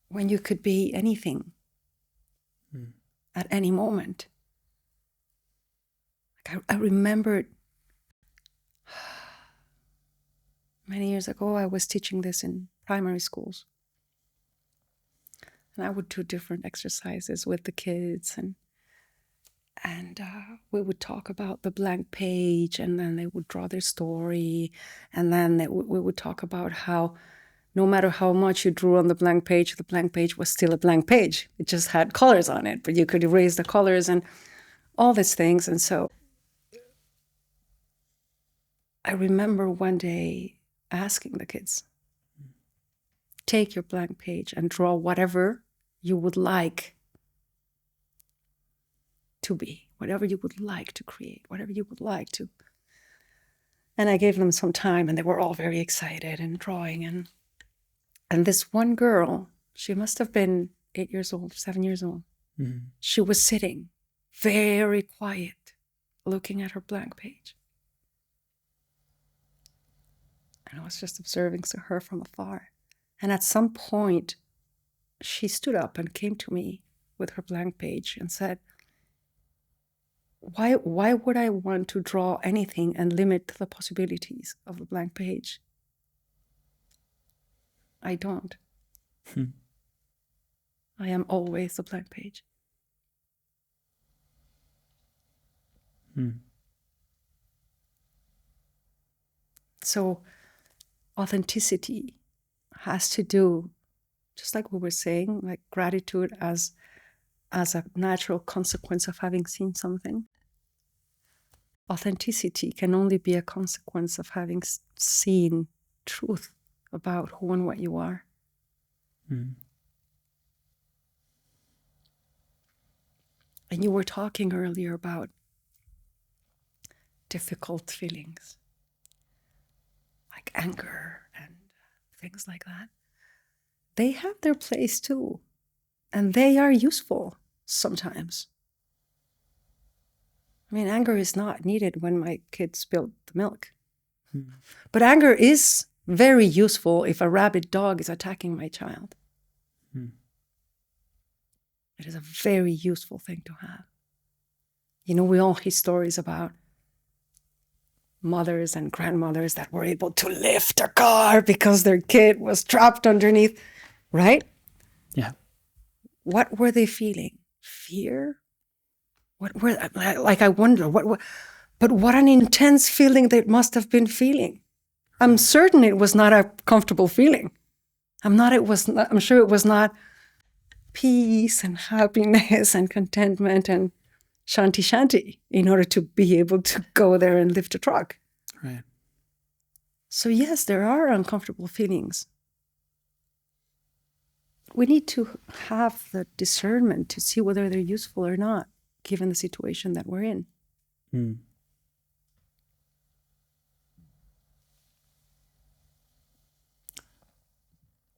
when you could be anything at any moment? I remembered many years ago, I was teaching this in primary schools. And I would do different exercises with the kids, and we would talk about the blank page, and then they would draw their story, and then we would talk about how no matter how much you drew on the blank page was still a blank page. It just had colors on it, but you could erase the colors and all these things. And so I remember one day asking the kids, take your blank page and draw whatever you would like to be, whatever you would like to create, whatever you would like to. And I gave them some time, and they were all very excited and drawing. And this one girl, she must have been 8 years old, 7 years old. She was sitting very quiet, looking at her blank page. And I was just observing her from afar. And at some point, she stood up and came to me with her blank page and said, why would I want to draw anything and limit the possibilities of the blank page? I don't. I am always the blank page. So authenticity has to do, just like we were saying, like gratitude as a natural consequence of having seen something. Authenticity can only be a consequence of having seen truth about who and what you are. And you were talking earlier about difficult feelings, like anger and things like that. They have their place too, and they are useful sometimes. I mean, anger is not needed when my kid spilled the milk. But anger is very useful if a rabid dog is attacking my child. It is a very useful thing to have. You know, we all hear stories about mothers and grandmothers that were able to lift a car because their kid was trapped underneath, right? Yeah. What were they feeling? Fear? What were, like, I wonder, but what an intense feeling they must have been feeling. I'm certain it was not a comfortable feeling. I'm sure it was not peace and happiness and contentment and shanti shanti in order to be able to go there and lift a truck. Right. So yes, there are uncomfortable feelings. We need to have the discernment to see whether they're useful or not, given the situation that we're in. Hmm.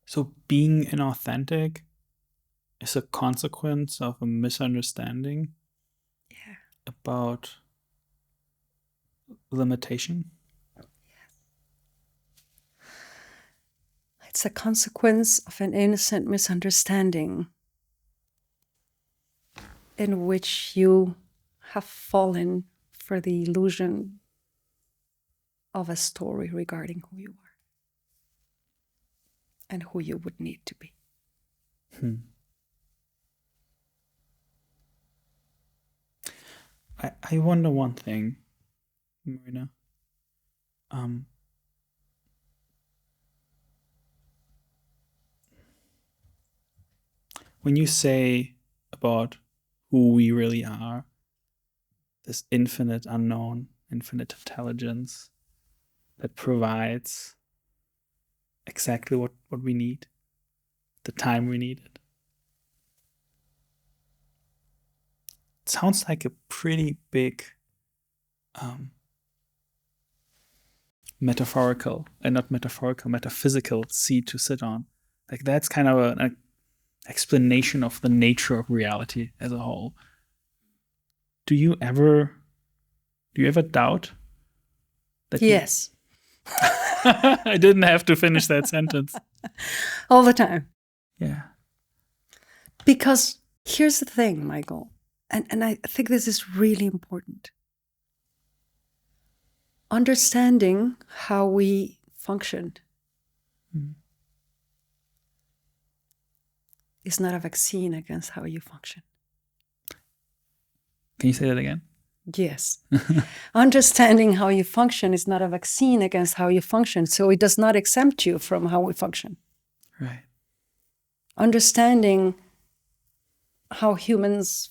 So being inauthentic is a consequence of a misunderstanding about limitation? It's a consequence of an innocent misunderstanding in which you have fallen for the illusion of a story regarding who you are and who you would need to be. I wonder one thing, Marina. When you say about who we really are, this infinite unknown, infinite intelligence that provides exactly what we need, the time we need it. It sounds like a pretty big metaphysical seat to sit on. Like that's kind of an explanation of the nature of reality as a whole. Do you ever doubt that? Yes. I didn't have to finish that sentence. All the time. Yeah. Because here's the thing, Michael, and I think this is really important. Understanding how we function is not a vaccine against how you function. Can you say that again? Yes. Understanding how you function is not a vaccine against how you function, so it does not exempt you from how we function. Right. Understanding how humans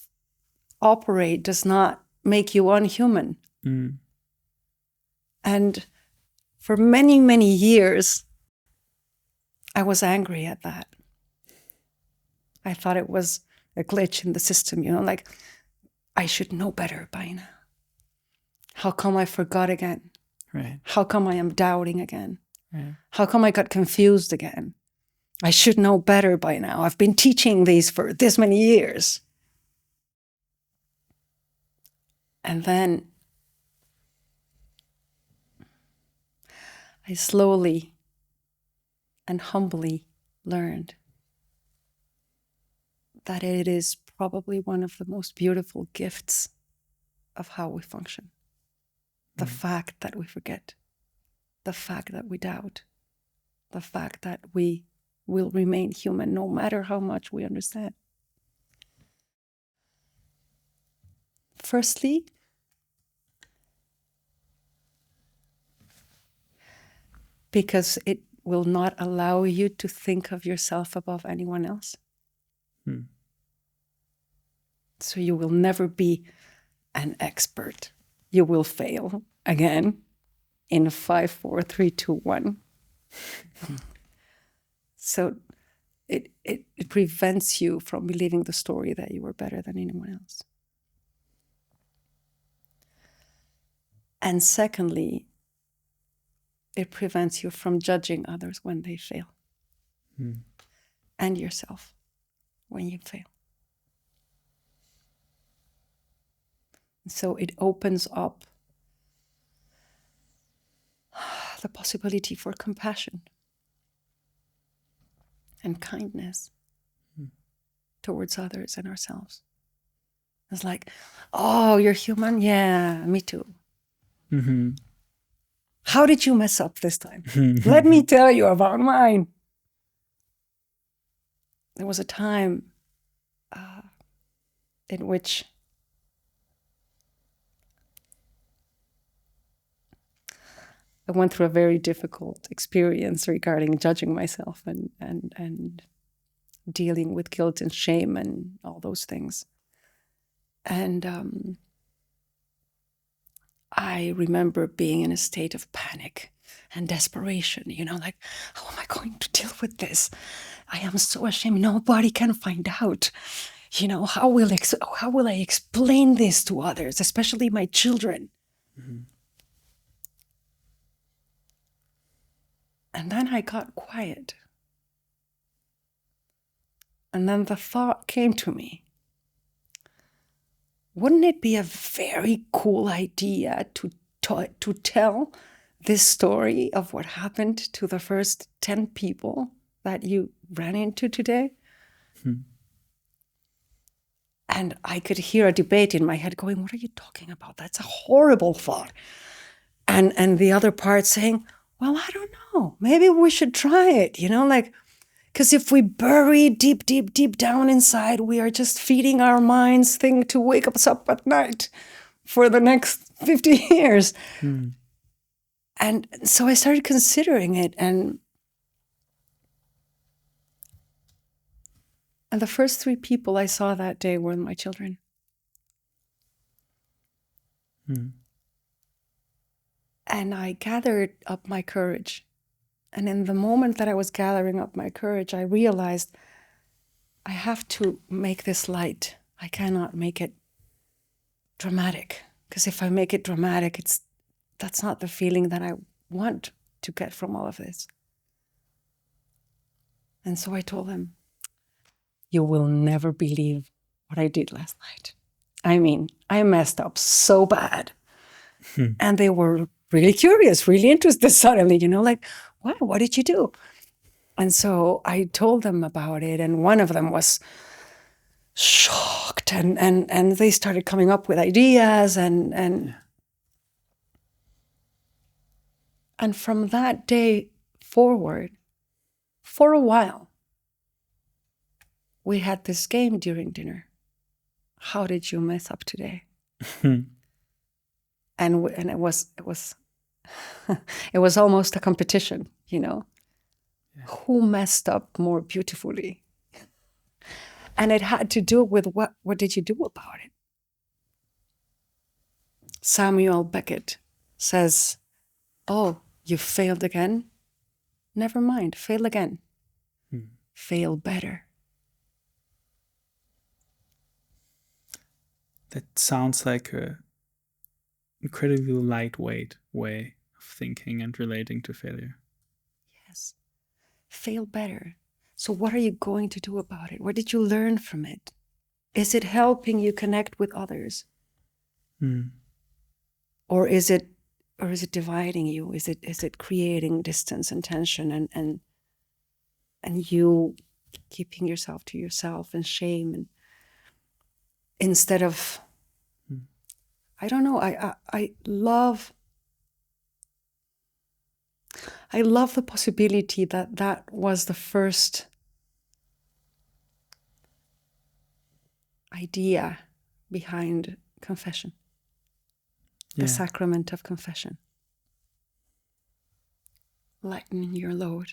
operate does not make you unhuman. And for many, many years, I was angry at that. I thought it was a glitch in the system, like I should know better by now. How come I forgot again? Right. How come I am doubting again? Right. How come I got confused again? I should know better by now. I've been teaching these for this many years. And then I slowly and humbly learned that it is probably one of the most beautiful gifts of how we function. The fact that we forget, the fact that we doubt, the fact that we will remain human no matter how much we understand. Firstly, because it will not allow you to think of yourself above anyone else. So you will never be an expert. You will fail again in 5, 4, 3, 2, 1. So it prevents you from believing the story that you were better than anyone else. And secondly, it prevents you from judging others when they fail. And yourself when you fail. So it opens up the possibility for compassion and kindness towards others and ourselves. It's like, oh, you're human? Yeah, me too. Mm-hmm. How did you mess up this time? Let me tell you about mine. There was a time in which I went through a very difficult experience regarding judging myself and dealing with guilt and shame and all those things. And I remember being in a state of panic and desperation, like, how am I going to deal with this? I am so ashamed. Nobody can find out. How will I explain this to others, especially my children? Mm-hmm. And then I got quiet. And then the thought came to me, wouldn't it be a very cool idea to tell this story of what happened to the first 10 people that you ran into today? And I could hear a debate in my head going, what are you talking about? That's a horrible thought. And the other part saying, well, I don't know. Maybe we should try it, because if we bury deep, deep, deep down inside, we are just feeding our minds thing to wake us up at night for the next 50 years. And so I started considering it. And the first 3 people I saw that day were my children. And I gathered up my courage. And in the moment that I was gathering up my courage, I realized I have to make this light. I cannot make it dramatic. Because if I make it dramatic, that's not the feeling that I want to get from all of this. And so I told them, you will never believe what I did last night. I mean, I messed up so bad. And they were really curious, really interested suddenly, like, wow, what did you do? And so I told them about it, and one of them was shocked, and they started coming up with ideas, and from that day forward, for a while, we had this game during dinner. How did you mess up today? And it was it was almost a competition, Who messed up more beautifully? And it had to do with what did you do about it? Samuel Beckett says, oh, you failed again? Never mind, fail again. Fail better. That sounds like a incredibly lightweight way of thinking and relating to failure. Yes. Fail better. So what are you going to do about it? What did you learn from it? Is it helping you connect with others? Or is it dividing you? Is it creating distance and tension and you keeping yourself to yourself and shame, and instead of I don't know, I love the possibility that was the first idea behind confession, the sacrament of confession. Lighten your load.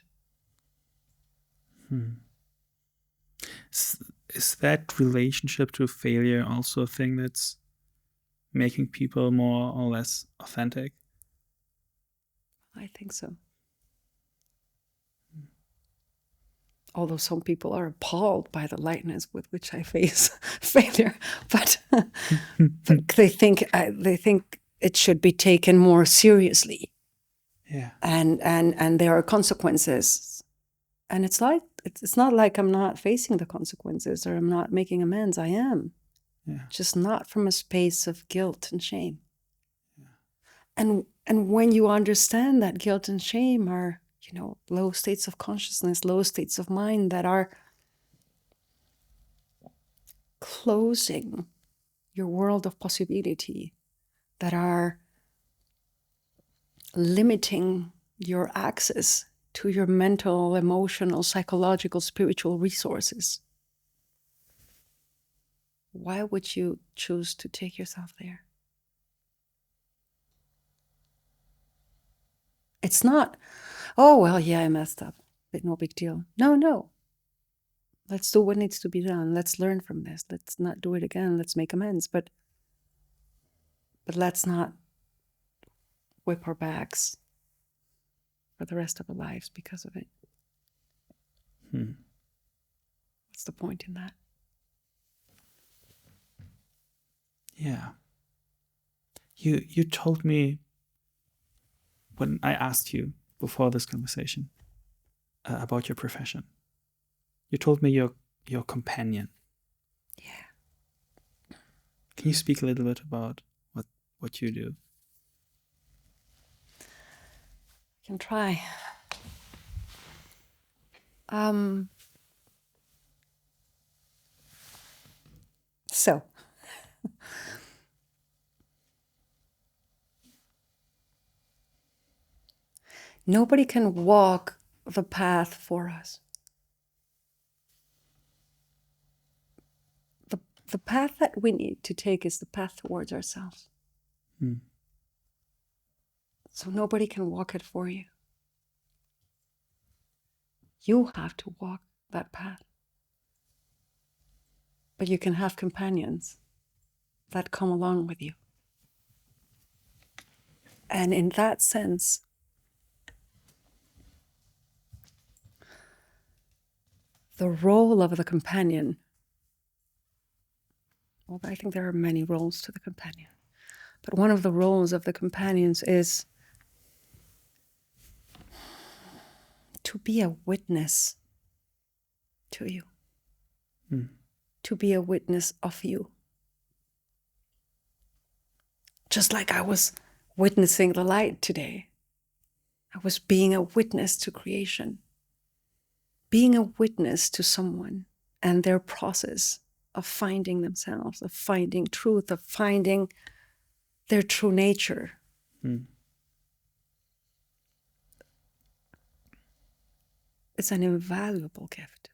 Is that relationship to failure also a thing that's making people more or less authentic? I think so. Although some people are appalled by the lightness with which I face failure, but they think it should be taken more seriously. Yeah. And there are consequences, and it's not like I'm not facing the consequences or I'm not making amends. I am, just not from a space of guilt and shame. Yeah. And when you understand that guilt and shame are, low states of consciousness, low states of mind that are closing your world of possibility, that are limiting your access to your mental, emotional, psychological, spiritual resources, why would you choose to take yourself there? It's not, oh, well, yeah, I messed up, but no big deal. No. Let's do what needs to be done. Let's learn from this. Let's not do it again. Let's make amends. But let's not whip our backs for the rest of our lives because of it. What's the point in that? Yeah. You told me when I asked you before this conversation about your profession. You told me your companion. Yeah. Can you speak a little bit about what you do? I can try. So, nobody can walk the path for us. The path that we need to take is the path towards ourselves. So nobody can walk it for you. You have to walk that path. But you can have companions that come along with you. And in that sense, the role of the companion, well, I think there are many roles to the companion, but one of the roles of the companions is to be a witness to you, to be a witness of you. Just like I was witnessing the light today, I was being a witness to creation, being a witness to someone and their process of finding themselves, of finding truth, of finding their true nature. It's an invaluable gift.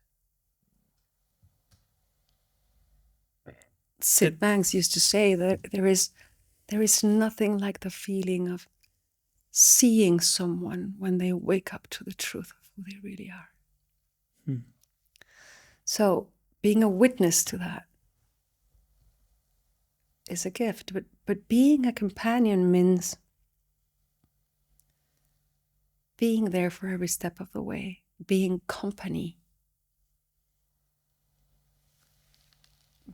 Sid Banks used to say that there is nothing like the feeling of seeing someone when they wake up to the truth of who they really are. So being a witness to that is a gift, but being a companion means being there for every step of the way, being company,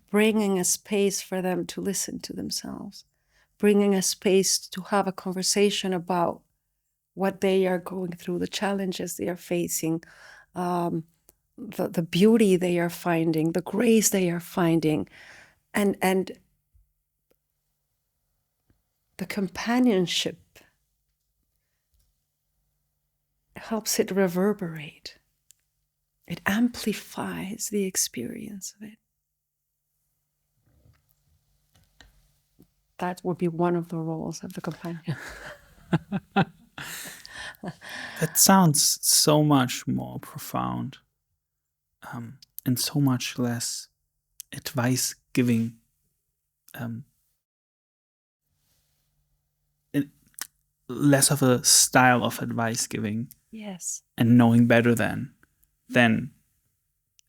bringing a space for them to listen to themselves, bringing a space to have a conversation about what they are going through, the challenges they are facing, the beauty they are finding, the grace they are finding, and the companionship helps it reverberate. It amplifies the experience of it. That would be one of the roles of the companion. That sounds so much more profound, and so much less advice giving. Less of a style of advice giving. Yes. And knowing better than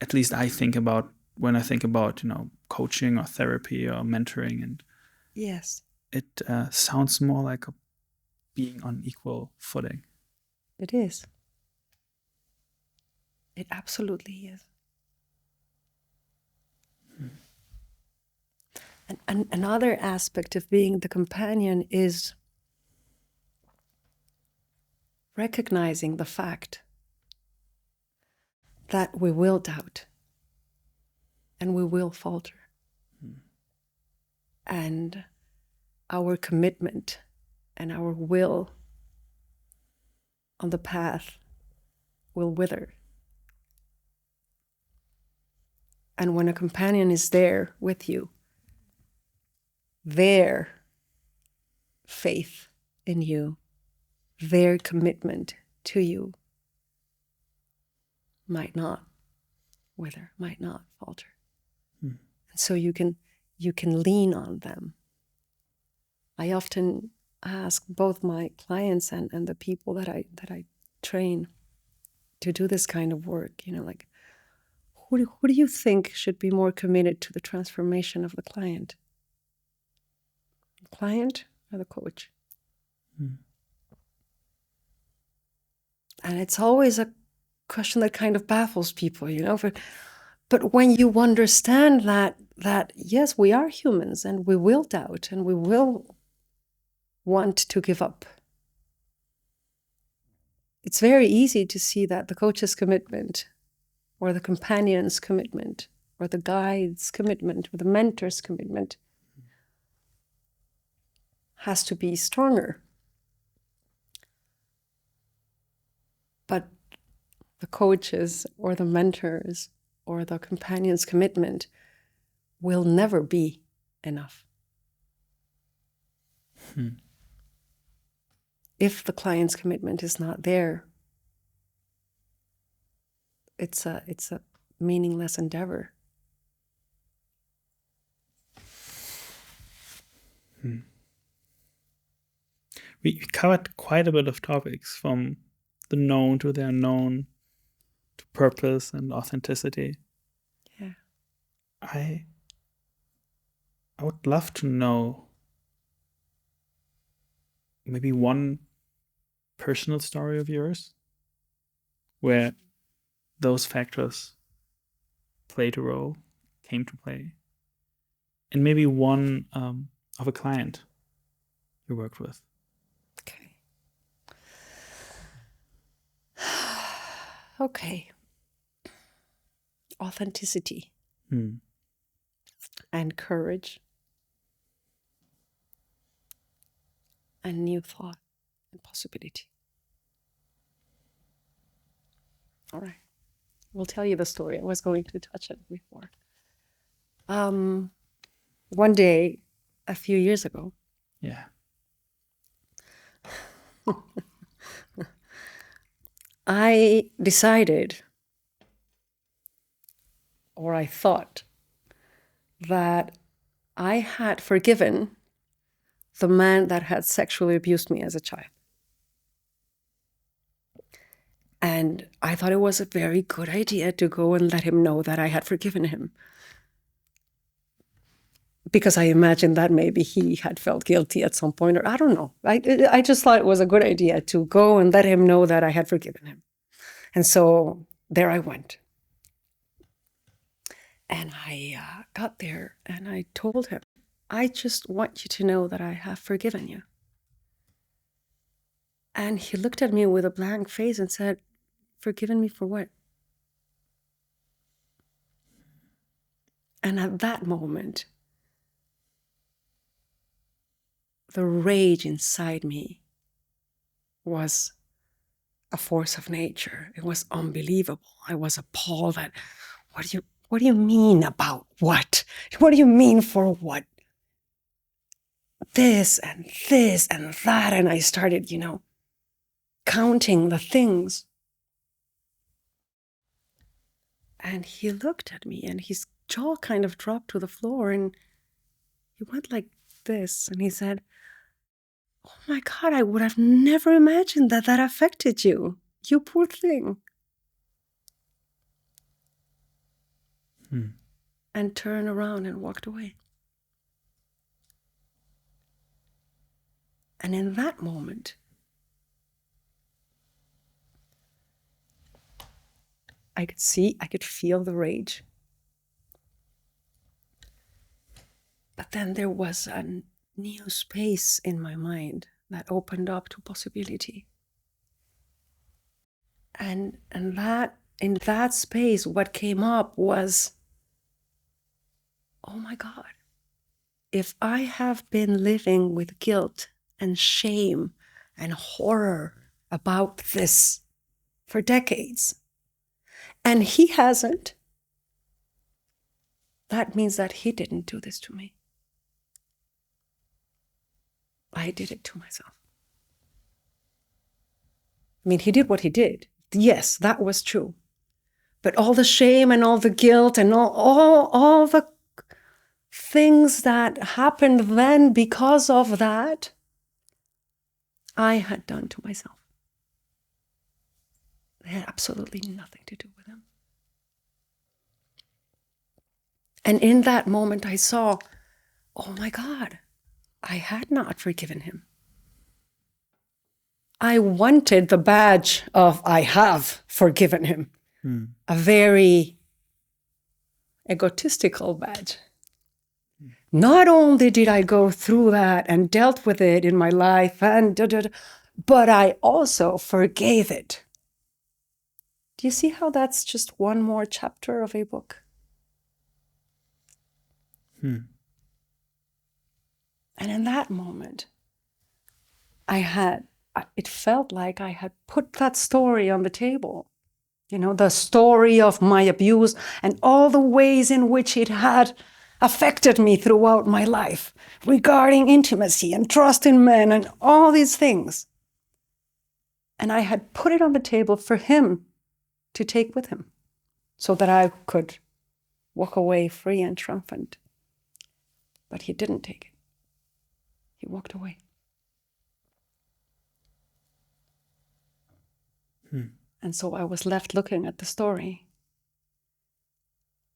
at least I think about when I think about, coaching or therapy or mentoring, and yes, it sounds more like being on equal footing. It is. It absolutely is. And another aspect of being the companion is recognizing the fact that we will doubt and we will falter. And our commitment and our will on the path will wither. And when a companion is there with you, their faith in you, their commitment to you might not wither, might not falter. And so you can lean on them. I often ask both my clients and the people that I train to do this kind of work, like, who do you think should be more committed to the transformation of the client? The client or the coach? And it's always a question that kind of baffles people, but when you understand that yes, we are humans and we will doubt and we will want to give up, it's very easy to see that the coach's commitment or the companion's commitment or the guide's commitment or the mentor's commitment has to be stronger. But the coach's or the mentor's or the companion's commitment will never be enough. If the client's commitment is not there, it's a meaningless endeavor. We covered quite a bit of topics, from the known to the unknown, to purpose and authenticity. Yeah. I would love to know maybe one personal story of yours where those factors played a role, came to play, and maybe one of a client you worked with. Okay. Okay. Authenticity and courage and new thought and possibility. All right. We'll tell you the story. I was going to touch it before. One day, a few years ago. Yeah. I decided, or I thought, that I had forgiven the man that had sexually abused me as a child. And I thought it was a very good idea to go and let him know that I had forgiven him. Because I imagined that maybe he had felt guilty at some point, or I don't know. I just thought it was a good idea to go and let him know that I had forgiven him. And so there I went. And I got there and I told him, I just want you to know that I have forgiven you. And he looked at me with a blank face and said, forgiven me for what? And at that moment, the rage inside me was a force of nature. It was unbelievable. I was appalled at, what do you mean about what? What do you mean for what? This and that. And I started, counting the things. And he looked at me and his jaw kind of dropped to the floor and he went like this and he said, oh my God, I would have never imagined that affected you. You poor thing. And turned around and walked away. And in that moment, I could feel the rage. But then there was a new space in my mind that opened up to possibility. And that in that space, what came up was, oh my God, if I have been living with guilt and shame and horror about this for decades, and he hasn't, that means that he didn't do this to me. I did it to myself. I mean, he did what he did. Yes, that was true. But all the shame and all the guilt and all the things that happened then because of that I had done to myself. They had absolutely nothing to do with him. And in that moment I saw, oh my God, I had not forgiven him. I wanted the badge of I have forgiven him. A very egotistical badge. Not only did I go through that and dealt with it in my life, but I also forgave it. Do you see how that's just one more chapter of a book? And in that moment, it felt like I had put that story on the table. You know, the story of my abuse and all the ways in which it had affected me throughout my life regarding intimacy and trust in men and all these things. And I had put it on the table for him to take with him so that I could walk away free and triumphant. But he didn't take it. He walked away. And so I was left looking at the story.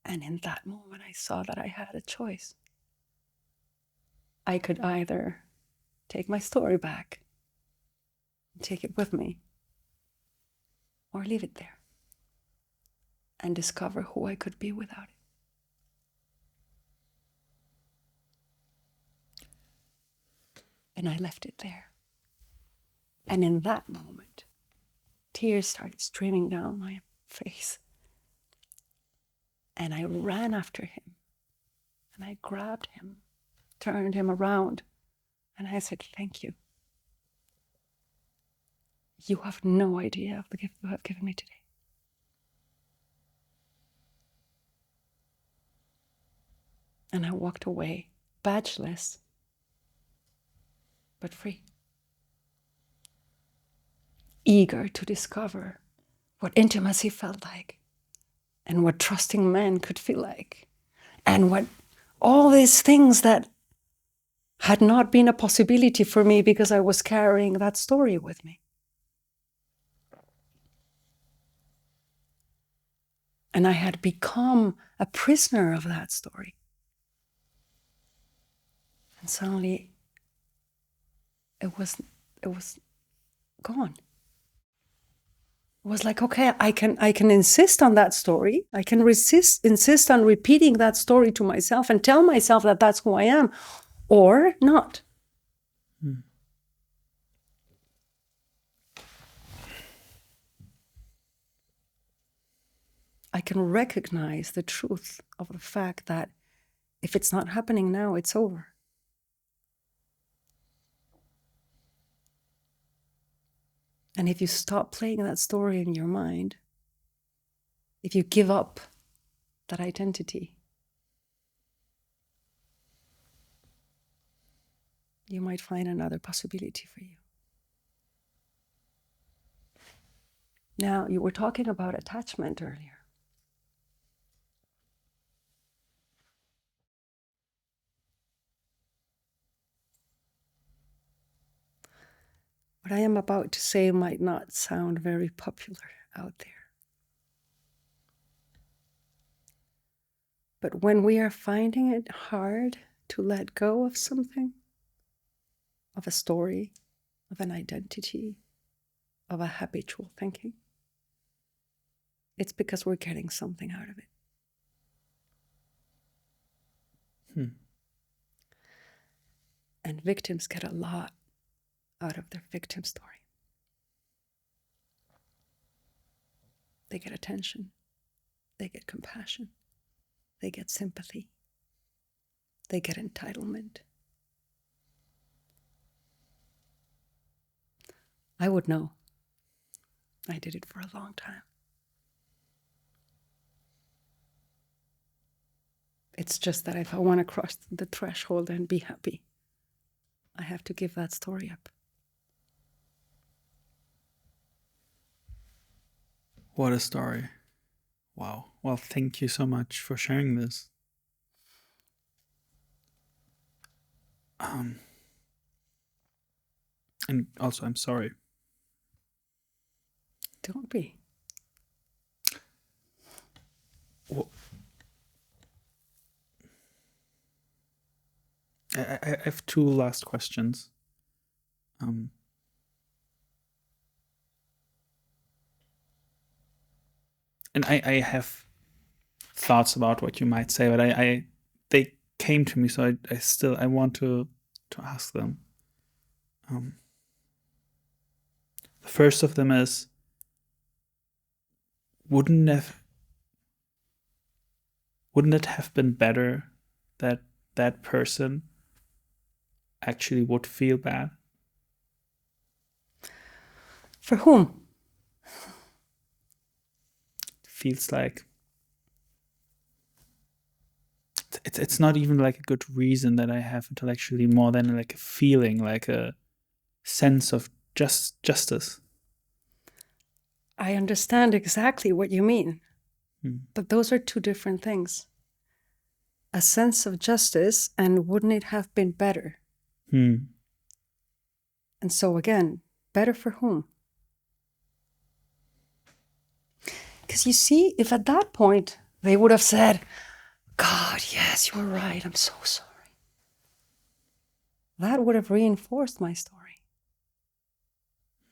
And in that moment, I saw that I had a choice. I could either take my story back and take it with me, or leave it there and discover who I could be without it. And I left it there. And in that moment, tears started streaming down my face. And I ran after him. And I grabbed him, turned him around, and I said, thank you. You have no idea of the gift you have given me today. And I walked away, badgeless, but free. Eager to discover what intimacy felt like, and what trusting men could feel like, and what all these things that had not been a possibility for me because I was carrying that story with me. And I had become a prisoner of that story. And suddenly it was gone. It was like, okay, I can insist on that story. I can insist on repeating that story to myself and tell myself that that's who I am, or not. I can recognize the truth of the fact that if it's not happening now, it's over. And if you stop playing that story in your mind, if you give up that identity, you might find another possibility for you. Now, you were talking about attachment earlier. What I am about to say might not sound very popular out there. But when we are finding it hard to let go of something, of a story, of an identity, of a habitual thinking, it's because we're getting something out of it. And victims get a lot out of their victim story. They get attention, they get compassion, they get sympathy, they get entitlement. I would know. I did it for a long time. It's just that if I want to cross the threshold and be happy, I have to give that story up. What a story. Wow. Well, thank you so much for sharing this. And also, I'm sorry. Don't be. Well, I have two last questions. And I have thoughts about what you might say, but they came to me, so I want to ask them. The first of them is, wouldn't it have been better that that person actually would feel bad? For whom? Feels like it's not even like a good reason that I have intellectually, more than like a feeling, like a sense of justice. I understand exactly what you mean, but those are two different things. A sense of justice and wouldn't it have been better? And so again, better for whom? Because you see, if at that point they would have said, God, yes, you were right, I'm so sorry, that would have reinforced my story.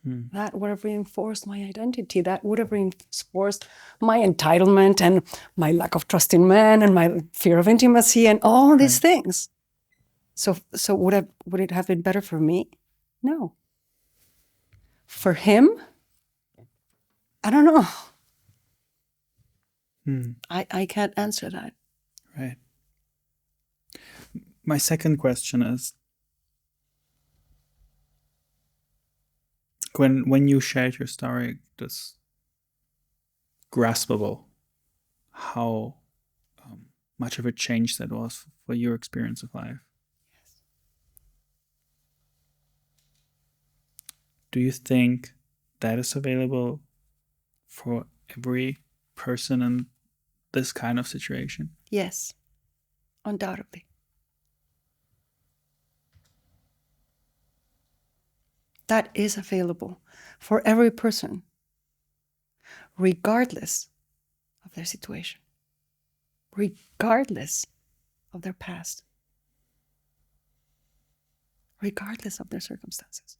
That would have reinforced my identity. That would have reinforced my entitlement and my lack of trust in men and my fear of intimacy and all these things. So would it have been better for me? No. For him? I don't know. I can't answer that. Right. My second question is, when you shared your story, this graspable, how much of a change that was for your experience of life. Yes. Do you think that is available for every person in this kind of situation? Yes, undoubtedly. That is available for every person, regardless of their situation, regardless of their past, regardless of their circumstances.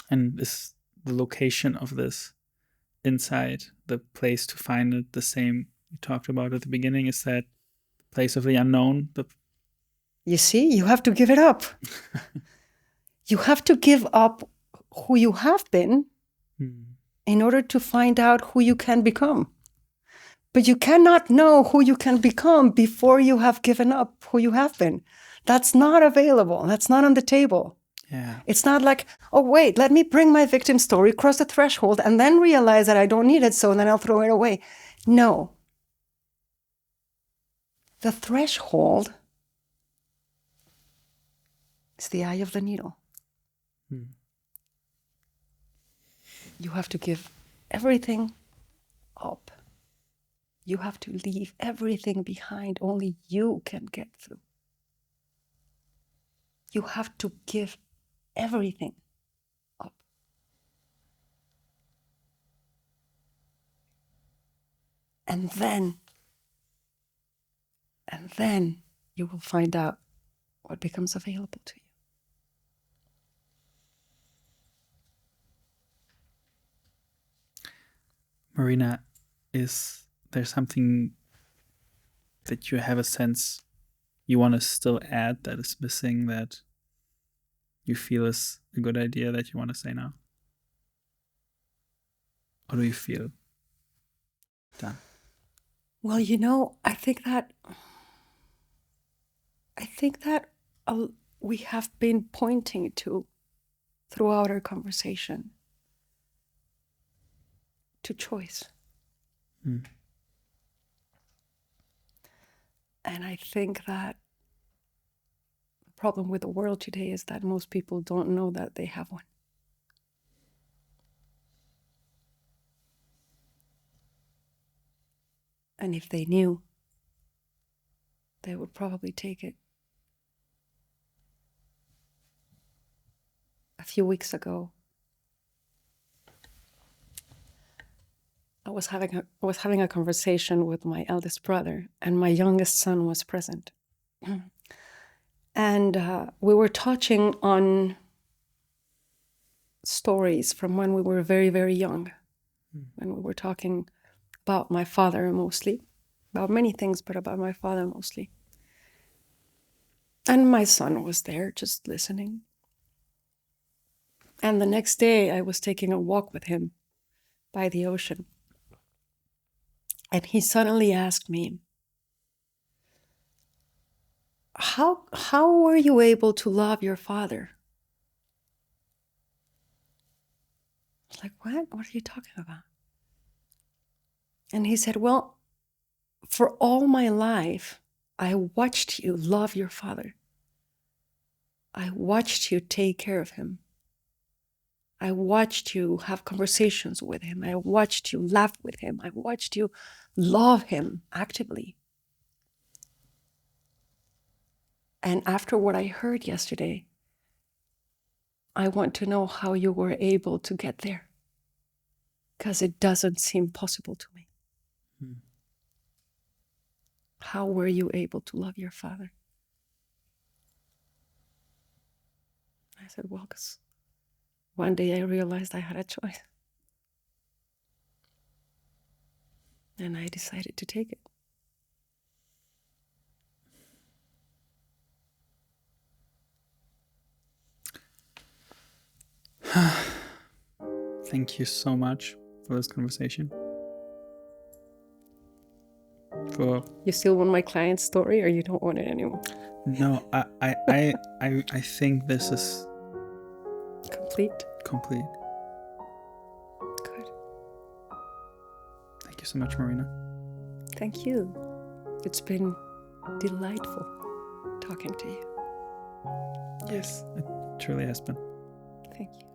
And is the location of this insight, the place to find it, the same you talked about at the beginning? Is that the place of the unknown? You see, you have to give it up. You have to give up who you have been in order to find out who you can become. But you cannot know who you can become before you have given up who you have been. That's not available. That's not on the table. Yeah. It's not like, oh, wait, let me bring my victim story, cross the threshold, and then realize that I don't need it, so then I'll throw it away. No. The threshold is the eye of the needle. You have to give everything up. You have to leave everything behind only you can get through. You have to give everything up. And then you will find out what becomes available to you. Marina, is there something that you have a sense you want to still add that is missing, that you feel is a good idea that you want to say now? Or do you feel done? Well, I think that we have been pointing to, throughout our conversation, to choice. And I think that the problem with the world today is that most people don't know that they have one. And if they knew, they would probably take it few weeks ago, I was having a conversation with my eldest brother, and my youngest son was present. And we were touching on stories from when we were very, very young. When we were talking about my father mostly, about many things, but about my father mostly. And my son was there just listening. And the next day I was taking a walk with him by the ocean. And he suddenly asked me, how were you able to love your father? I was like, what? What are you talking about? And he said, well, for all my life, I watched you love your father. I watched you take care of him. I watched you have conversations with him. I watched you laugh with him. I watched you love him actively. And after what I heard yesterday, I want to know how you were able to get there. Because it doesn't seem possible to me. How were you able to love your father? I said, well, because one day I realized I had a choice. And I decided to take it. Thank you so much for this conversation. You still want my client's story, or you don't want it anymore? No, I think this is complete. Good. Thank you so much, Marina. Thank you. It's been delightful talking to you. Yes, it truly has been. Thank you.